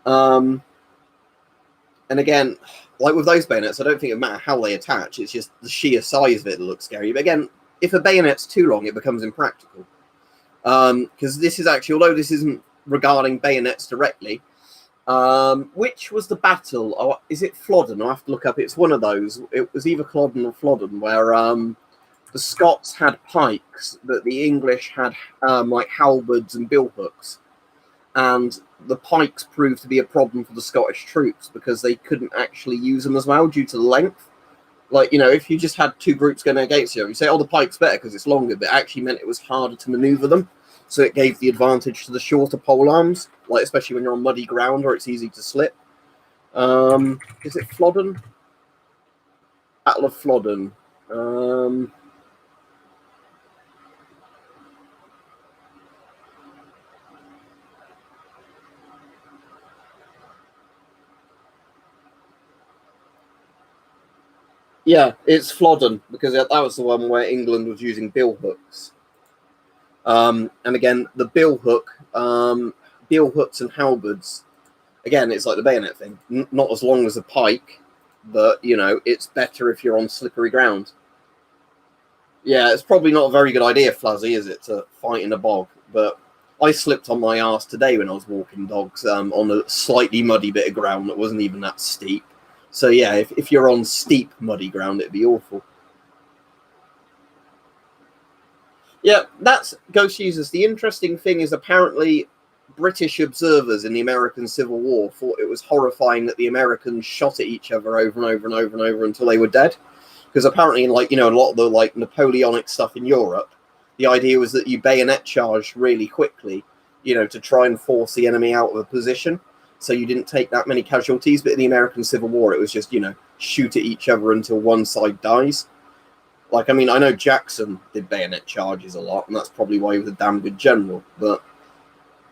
them. And, again, like with those bayonets, I don't think it matters how they attach. It's just the sheer size of it that looks scary. But, again, if a bayonet's too long, it becomes impractical. Because this is actually, although this isn't regarding bayonets directly. Which was the battle? Oh, is it Flodden? I have to look up. It's one of those. It was either Culloden or Flodden, where the Scots had pikes, but the English had like halberds and billhooks, and the pikes proved to be a problem for the Scottish troops because they couldn't actually use them as well due to the length. Like, you know, if you just had two groups going against you, you say, oh, the pike's better because it's longer, but it actually meant it was harder to maneuver them. So it gave the advantage to the shorter pole arms, like especially when you're on muddy ground or it's easy to slip. Is it Flodden? Battle of Flodden. Yeah, it's Flodden, because that was the one where England was using billhooks. And again, the billhooks and halberds, again, it's like the bayonet thing. Not as long as a pike, but, you know, it's better if you're on slippery ground. Yeah, it's probably not a very good idea, Flazzy, is it, to fight in a bog? But I slipped on my arse today when I was walking dogs on a slightly muddy bit of ground that wasn't even that steep. So yeah, if you're on steep, muddy ground, it'd be awful. Yeah, that's Ghost Users. The interesting thing is apparently British observers in the American Civil War thought it was horrifying that the Americans shot at each other over and over and over and over until they were dead. Because apparently, like, you know, a lot of the like Napoleonic stuff in Europe, the idea was that you bayonet charged really quickly, you know, to try and force the enemy out of a position. So you didn't take that many casualties. But in the American Civil War, it was just, you know, shoot at each other until one side dies. Like, I mean, I know Jackson did bayonet charges a lot, and that's probably why he was a damn good general. But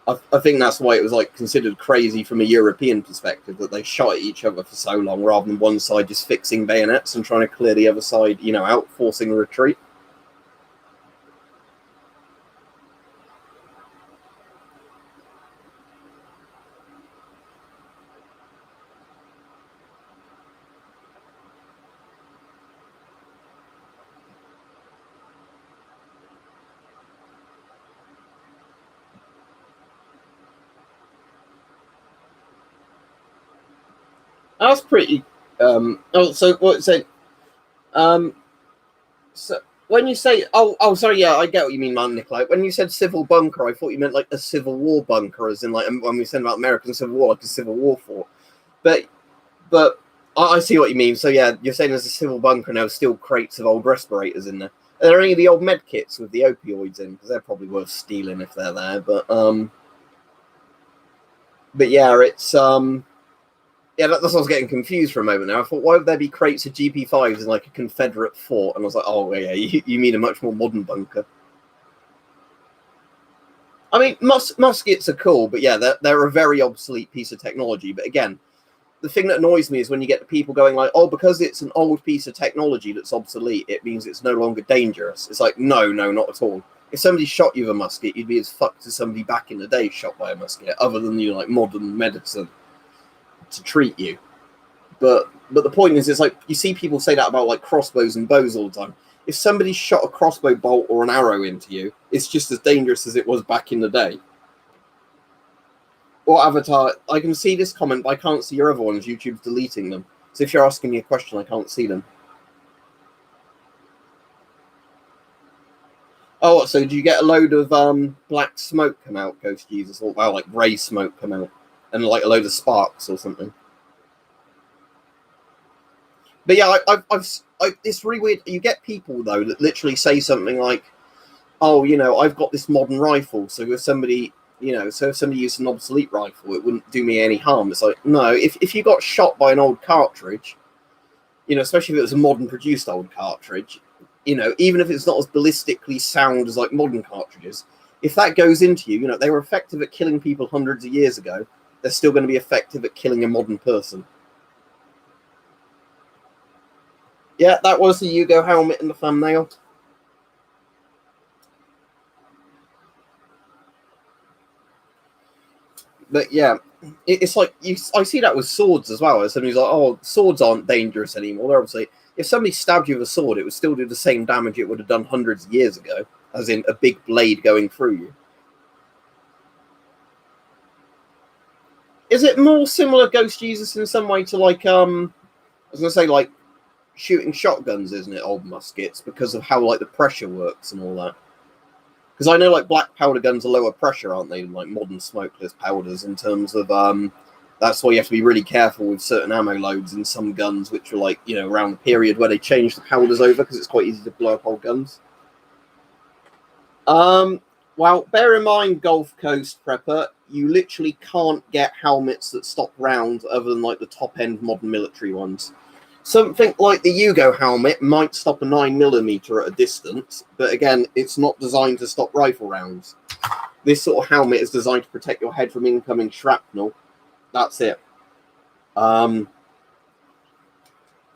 I think that's why it was, like, considered crazy from a European perspective, that they shot at each other for so long, rather than one side just fixing bayonets and trying to clear the other side, you know, out, forcing a retreat. That's pretty. So what? Um, so when you say, sorry, yeah, I get what you mean, man, Nikolai. When you said civil bunker, I thought you meant like a Civil War bunker, as in like when we said about American Civil War, like a Civil War fort. But I see what you mean. So yeah, you're saying there's a civil bunker and there's still crates of old respirators in there. Are there any of the old med kits with the opioids in? Because they're probably worth stealing if they're there. But yeah, it's yeah, that's what I was getting confused for a moment now. I thought, why would there be crates of GP5s in like a Confederate fort? And I was like, oh yeah, you mean a much more modern bunker. I mean, muskets are cool, but yeah, they're a very obsolete piece of technology. But again, the thing that annoys me is when you get the people going like, oh, because it's an old piece of technology that's obsolete, it means it's no longer dangerous. It's like, no, not at all. If somebody shot you with a musket, you'd be as fucked as somebody back in the day shot by a musket, other than, you know, like modern medicine to treat you. But the point is, it's like you see people say that about like crossbows and bows all the time. If somebody shot a crossbow bolt or an arrow into you, it's just as dangerous as it was back in the day. Or Avatar, I can see this comment, but I can't see your other ones. YouTube's deleting them. So if you're asking me a question, I can't see them. Oh, so do you get a load of black smoke come out, Ghost Jesus? Or, well, like grey smoke come out? And like a load of sparks or something? But yeah, it's really weird. You get people, though, that literally say something like, oh, you know, I've got this modern rifle, so if somebody used an obsolete rifle, it wouldn't do me any harm. It's like, no, if you got shot by an old cartridge, you know, especially if it was a modern produced old cartridge, you know, even if it's not as ballistically sound as like modern cartridges, if that goes into you, you know, they were effective at killing people hundreds of years ago, they're still going to be effective at killing a modern person. Yeah, that was the Yugo helmet in the thumbnail. But yeah, it's like I see that with swords as well. Somebody's like, "Oh, swords aren't dangerous anymore." They're obviously, if somebody stabbed you with a sword, it would still do the same damage it would have done hundreds of years ago, as in a big blade going through you. Is it more similar, Ghost Jesus, in some way to like I was gonna say like shooting shotguns, isn't it? Old muskets, because of how like the pressure works and all that. Because I know like black powder guns are lower pressure, aren't they? Like modern smokeless powders, in terms of that's why you have to be really careful with certain ammo loads in some guns, which are like around the period where they changed the powders over, because it's quite easy to blow up old guns. Well, bear in mind, Gulf Coast Prepper, you literally can't get helmets that stop round other than like the top-end modern military ones. Something like the Yugo helmet might stop a 9mm at a distance, but again, it's not designed to stop rifle rounds. This sort of helmet is designed to protect your head from incoming shrapnel. That's it. Prior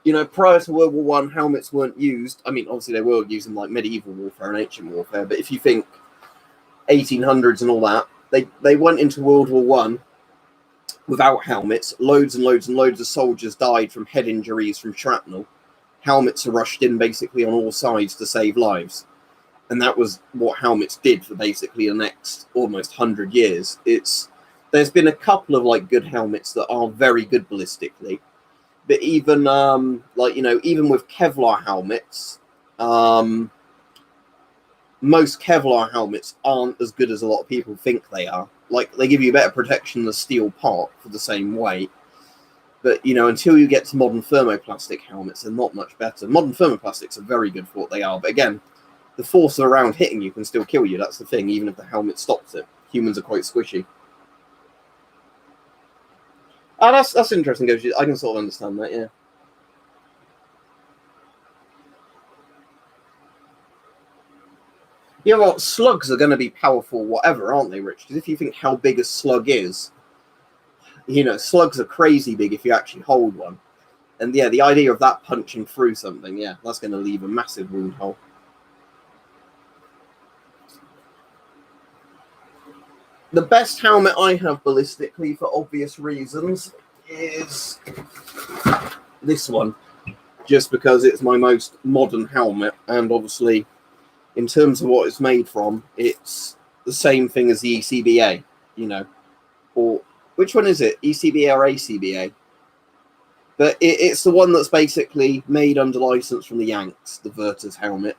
to World War I, helmets weren't used. I mean, obviously they were used in like medieval warfare and ancient warfare, but if you think 1800s and all that, they went into World War I without helmets. Loads and loads and loads of soldiers died from head injuries from shrapnel. Helmets are rushed in basically on all sides to save lives. And that was what helmets did for basically the next almost 100 years. There's been a couple of like good helmets that are very good ballistically, but even even with Kevlar helmets, most Kevlar helmets aren't as good as a lot of people think they are. Like, they give you better protection than a steel part for the same weight. But, until you get to modern thermoplastic helmets, they're not much better. Modern thermoplastics are very good for what they are. But again, the force of a round hitting you can still kill you. That's the thing, even if the helmet stops it. Humans are quite squishy. Oh, that's interesting, Ghost. I can sort of understand that, yeah. Yeah, well, slugs are going to be powerful whatever, aren't they, Rich? Because if you think how big a slug is, slugs are crazy big if you actually hold one. And yeah, the idea of that punching through something, yeah, that's going to leave a massive wound hole. The best helmet I have ballistically, for obvious reasons, is this one. Just because it's my most modern helmet, and obviously, in terms of what it's made from, it's the same thing as the ECBA, or which one is it, ECBA or ACBA? But it's the one that's basically made under license from the Yanks, the Vertus helmet,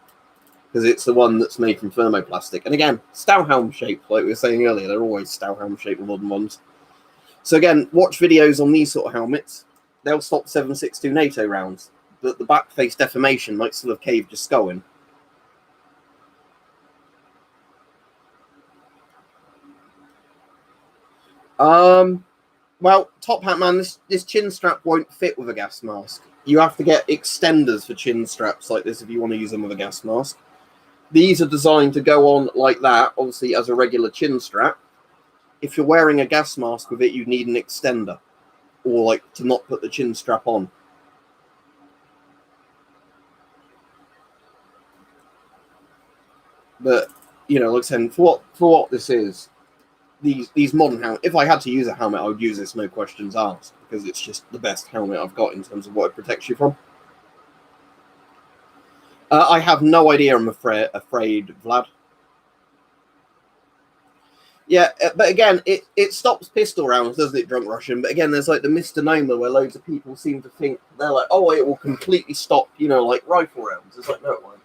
because it's the one that's made from thermoplastic. And again, Stahlhelm shaped, like we were saying earlier, they're always Stahlhelm shaped, the modern ones. So again, watch videos on these sort of helmets. They'll stop 7.62 NATO rounds, but the back face deformation might still have caved your skull in. Well, Top Hat Man, this chin strap won't fit with a gas mask. You have to get extenders for chin straps like this if you want to use them with a gas mask. These are designed to go on like that, obviously as a regular chin strap. If you're wearing a gas mask with it, you need an extender, or like to not put the chin strap on. But like I said, for what this is, these modern helmets, if I had to use a helmet, I would use this, no questions asked, because it's just the best helmet I've got in terms of what it protects you from. I have no idea, I'm afraid, Vlad. Yeah, but again, it stops pistol rounds, doesn't it, Drunk Russian? But again, there's like the misnomer where loads of people seem to think, they're like, oh, it will completely stop, like rifle rounds. It's like, no, it won't.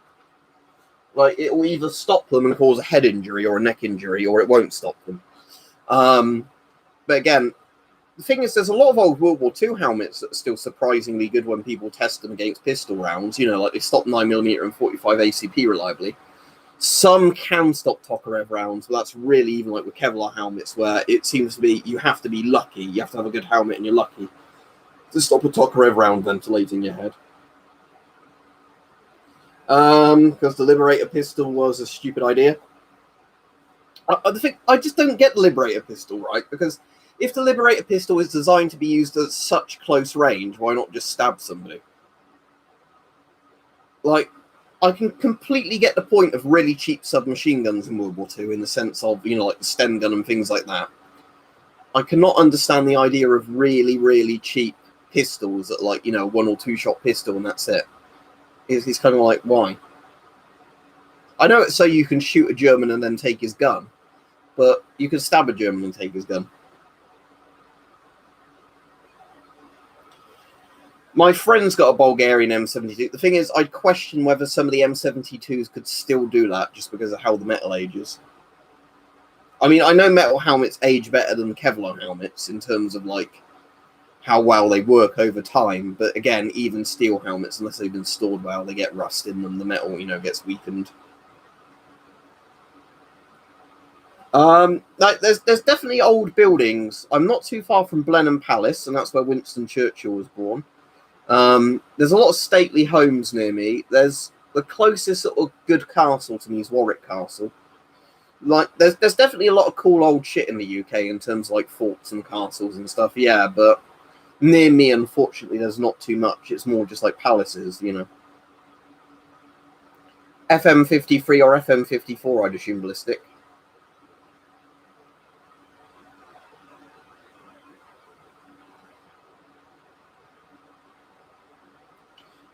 Like, it will either stop them and cause a head injury or a neck injury, or it won't stop them. But again, the thing is, there's a lot of old World War II helmets that are still surprisingly good when people test them against pistol rounds. Like they stop 9mm and 45 ACP reliably. Some can stop Tokarev rounds, but that's really even like with Kevlar helmets, where it seems to be you have to be lucky. You have to have a good helmet and you're lucky to stop a Tokarev round ventilating your head. Because the Liberator pistol was a stupid idea. I just don't get the Liberator pistol, right? Because if the Liberator pistol is designed to be used at such close range, why not just stab somebody? Like, I can completely get the point of really cheap submachine guns in World War II in the sense of, like the Sten gun and things like that. I cannot understand the idea of really, really cheap pistols that, like, 1 or 2 shot pistol and that's it. It's kind of like, why? I know it's so you can shoot a German and then take his gun, but you can stab a German and take his gun. My friend's got a Bulgarian M72. The thing is, I'd question whether some of the M72s could still do that just because of how the metal ages. I mean, I know metal helmets age better than Kevlar helmets in terms of, like, how well they work over time. But again, even steel helmets, unless they've been stored well, they get rust in them. The metal, gets weakened. There's definitely old buildings. I'm not too far from Blenheim Palace, and that's where Winston Churchill was born. There's a lot of stately homes near me. There's the closest sort of good castle to me is Warwick Castle. Like, there's definitely a lot of cool old shit in the UK in terms of, like, forts and castles and stuff. Yeah, but near me, unfortunately, there's not too much. It's more just like palaces, FM53 or FM54, I'd assume ballistic.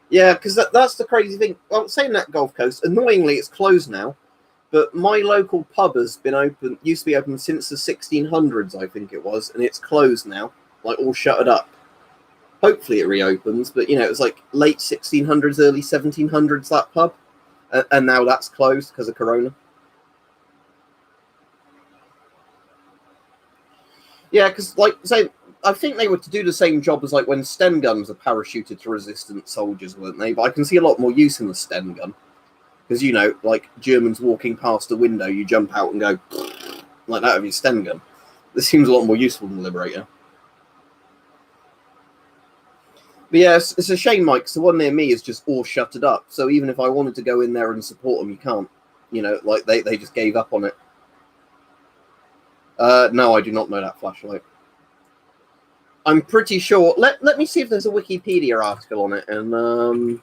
Yeah, because that's the crazy thing. Well, saying that, Gulf Coast, annoyingly, it's closed now. But my local pub has been open, used to be open since the 1600s, I think it was, and it's closed now, like all shuttered up. Hopefully it reopens, but it was like late 1600s, early 1700s, that pub, and now that's closed because of Corona. Yeah, because, like, say, I think they were to do the same job as, like, when Sten guns are parachuted to resistant soldiers, weren't they? But I can see a lot more use in the Sten gun. Because, like, Germans walking past a window, you jump out and go, like that with your Sten gun. This seems a lot more useful than Liberator. But yeah, it's a shame, Mike, because the one near me is just all shuttered up. So even if I wanted to go in there and support them, you can't. Like, they just gave up on it. No, I do not know that flashlight. I'm pretty sure. Let me see if there's a Wikipedia article on it. And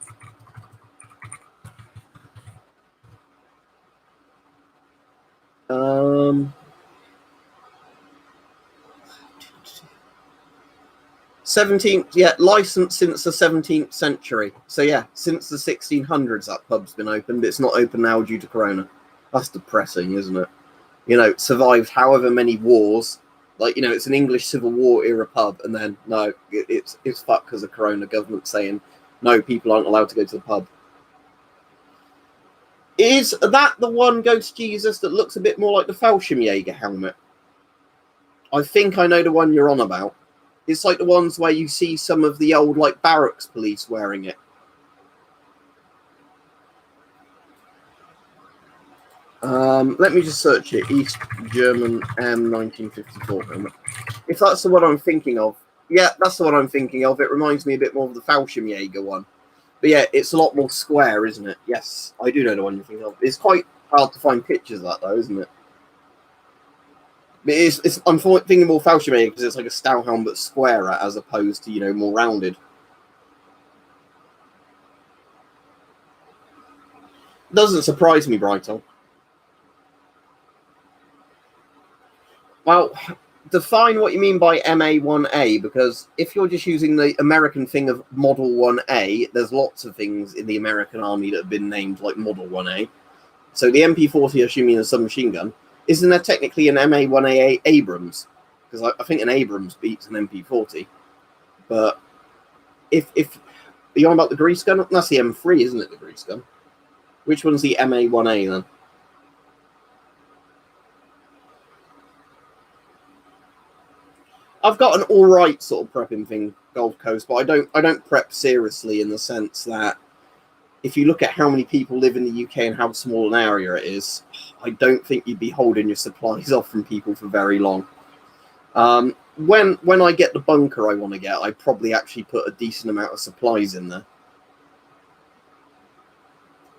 17th, yeah, licensed since the 17th century. So yeah, since the 1600s that pub's been opened. It's not open now due to Corona. That's depressing, isn't it? Survived however many wars. Like, it's an English Civil War era pub, and then no, it's fucked because of Corona. Government saying no, people aren't allowed to go to the pub. Is that the one, Ghost Jesus, that looks a bit more like the Fallschirmjäger helmet? I think I know the one you're on about. It's like the ones where you see some of the old, like, barracks police wearing it. Let me just search it. East German M1954 helmet. If that's the one I'm thinking of. Yeah, that's the one I'm thinking of. It reminds me a bit more of the Fallschirmjäger one. But yeah, it's a lot more square, isn't it? Yes, I do know the one you're thinking of. It's quite hard to find pictures of that, though, isn't it? I'm thinking more Fallschirmjäger because it's like a stout helmet but squarer as opposed to, more rounded. Doesn't surprise me, Brighton. Well, define what you mean by MA1A, because if you're just using the American thing of Model 1A, there's lots of things in the American Army that have been named like Model 1A. So the MP40, assuming a submachine gun, isn't there technically an MA1A Abrams? Because I think an Abrams beats an MP40. But if you're on about the grease gun, that's the M3, isn't it, the grease gun? Which one's the MA1A then? I've got an all right sort of prepping thing, Gold Coast, but I don't prep seriously in the sense that if you look at how many people live in the UK and how small an area it is, I don't think you'd be holding your supplies off from people for very long. When I get the bunker I want to get, I probably actually put a decent amount of supplies in there.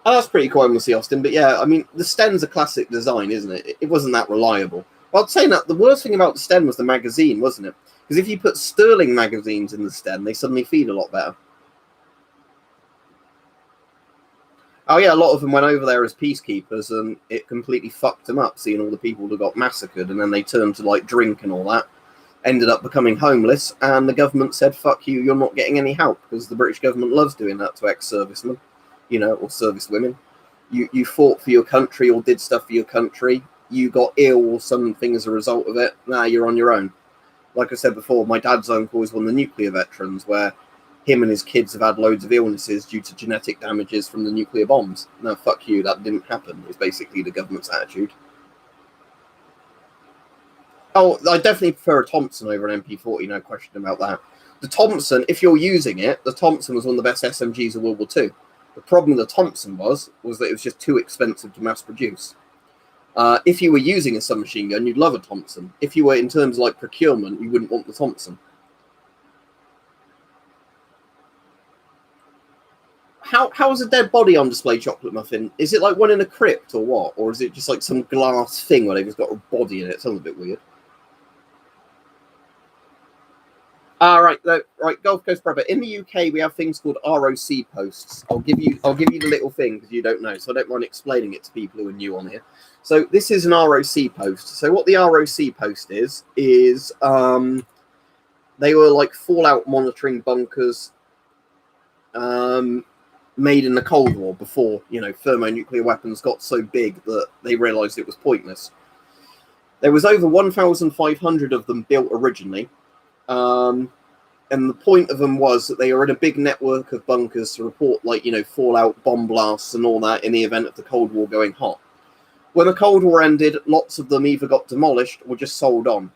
Oh, that's pretty cool, I see, Austin. But yeah, I mean, the Sten's a classic design, isn't it? It wasn't that reliable. Well, I'd say that the worst thing about the Sten was the magazine, wasn't it? Because if you put Sterling magazines in the Sten, they suddenly feed a lot better. Oh yeah, a lot of them went over there as peacekeepers, and it completely fucked them up, seeing all the people that got massacred, and then they turned to, like, drink and all that, ended up becoming homeless, and the government said, fuck you, you're not getting any help, because the British government loves doing that to ex-servicemen, or service women. You fought for your country or did stuff for your country, you got ill or something as a result of it, now you're on your own. Like I said before, my dad's uncle is one of the nuclear veterans, where him and his kids have had loads of illnesses due to genetic damages from the nuclear bombs. No, fuck you, that didn't happen. It's basically the government's attitude. Oh, I definitely prefer a Thompson over an MP40, no question about that. The Thompson, if you're using it, the Thompson was one of the best SMGs of World War II. The problem with the Thompson was that it was just too expensive to mass produce. If you were using a submachine gun, you'd love a Thompson. If you were in terms of like procurement, you wouldn't want the Thompson. How is a dead body on display, Chocolate Muffin? Is it like one in a crypt or what? Or is it just like some glass thing where they've just got a body in it? It sounds a bit weird. Right, Gulf Coast Prepper. In the UK, we have things called ROC posts. I'll give you the little thing because you don't know, so I don't mind explaining it to people who are new on here. So this is an ROC post. So what the ROC post is they were like fallout monitoring bunkers made in the Cold War before, thermonuclear weapons got so big that they realised it was pointless. There was over 1,500 of them built originally. And the point of them was that they were in a big network of bunkers to report, fallout, bomb blasts and all that in the event of the Cold War going hot. When the Cold War ended, lots of them either got demolished or just sold on.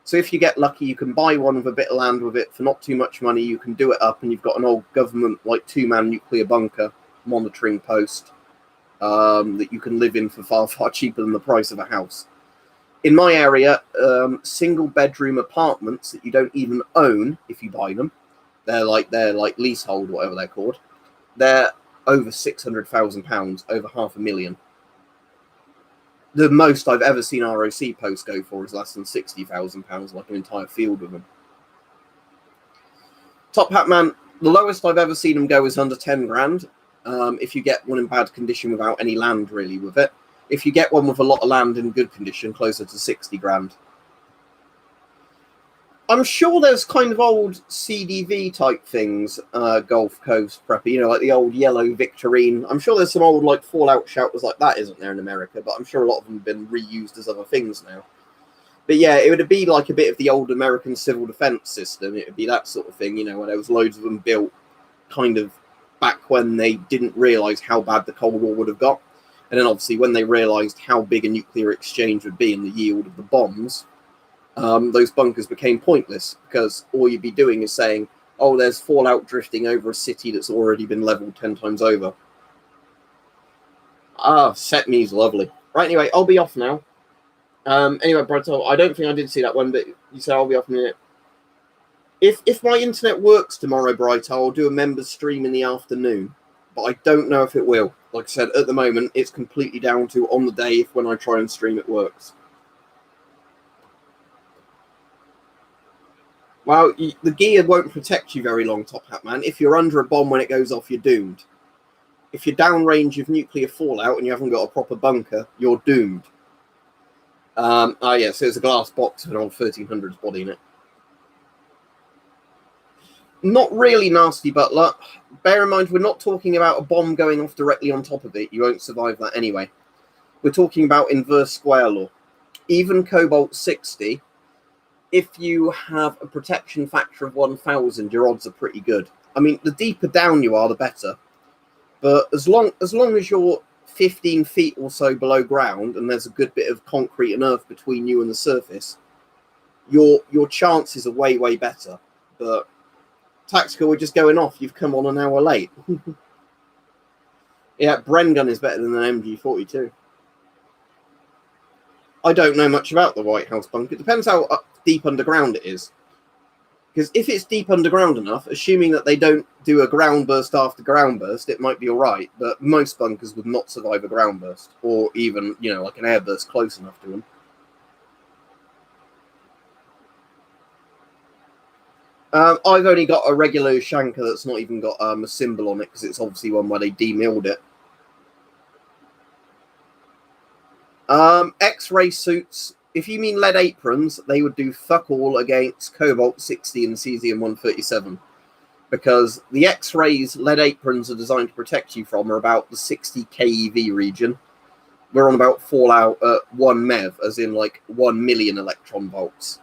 So if you get lucky, you can buy one with a bit of land with it for not too much money. You can do it up and you've got an old government, two-man nuclear bunker monitoring post that you can live in for far, far cheaper than the price of a house. In my area, single-bedroom apartments that you don't even own if you buy them, they're like leasehold, whatever they're called, they're over £600,000, over £500,000. The most I've ever seen ROC posts go for is less than £60,000, like an entire field of them. Top Hat Man, the lowest I've ever seen them go is under 10 grand. If you get one in bad condition without any land really with it. If you get one with a lot of land in good condition, closer to 60 grand. I'm sure there's kind of old CDV type things, Gulf Coast Preppy, like the old yellow Victorine. I'm sure there's some old Fallout shouters like that, isn't there, in America? But I'm sure a lot of them have been reused as other things now. But yeah, it would be like a bit of the old American civil defense system. It would be that sort of thing, where there was loads of them built kind of back when they didn't realise how bad the Cold War would have got. And then obviously when they realised how big a nuclear exchange would be and the yield of the bombs, those bunkers became pointless because all you'd be doing is saying, oh, there's fallout drifting over a city that's already been leveled 10 times over. Set me's lovely. Right, anyway, I'll be off now. Anyway, Brighto, I don't think I did see that one, but you said I'll be off in a minute. If my internet works tomorrow, Brighto, I'll do a members stream in the afternoon, but I don't know if it will. Like I said, at the moment, it's completely down to on the day if when I try and stream it works. Well, the gear won't protect you very long, Top Hat Man. If you're under a bomb when it goes off, you're doomed. If you're downrange of nuclear fallout and you haven't got a proper bunker, you're doomed. So there's a glass box with an old 1300s body in it. Not really nasty, Butler. Bear in mind, we're not talking about a bomb going off directly on top of it. You won't survive that anyway. We're talking about inverse square law. Even Cobalt 60, if you have a protection factor of 1,000, your odds are pretty good. I mean, the deeper down you are, the better. But as long as you're 15 feet or so below ground and there's a good bit of concrete and earth between you and the surface, your chances are way, way better. But Tactical, we're just going off. You've come on an hour late. Yeah, Bren gun is better than an MG42. I don't know much about the White House bunker. It depends how deep underground it is. Because if it's deep underground enough, assuming that they don't do a ground burst after ground burst, it might be all right. But most bunkers would not survive a ground burst. Or even, like an air burst close enough to them. I've only got a regular Shanker that's not even got a symbol on it because it's obviously one where they demilled it. X-ray suits, if you mean lead aprons, they would do fuck all against Cobalt 60 and Cesium 137 because the X-rays lead aprons are designed to protect you from are about the 60 keV region. We're on about fallout at 1 MeV, as in 1 million electron volts.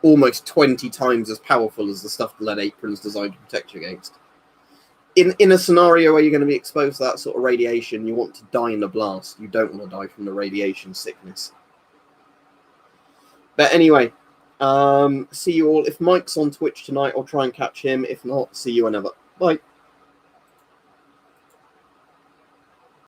almost 20 times as powerful as the stuff the lead apron's designed to protect you against. In a scenario where you're going to be exposed to that sort of radiation, you want to die in the blast. You don't want to die from the radiation sickness. But anyway, see you all. If Mike's on Twitch tonight, I'll try and catch him. If not, see you whenever. Bye.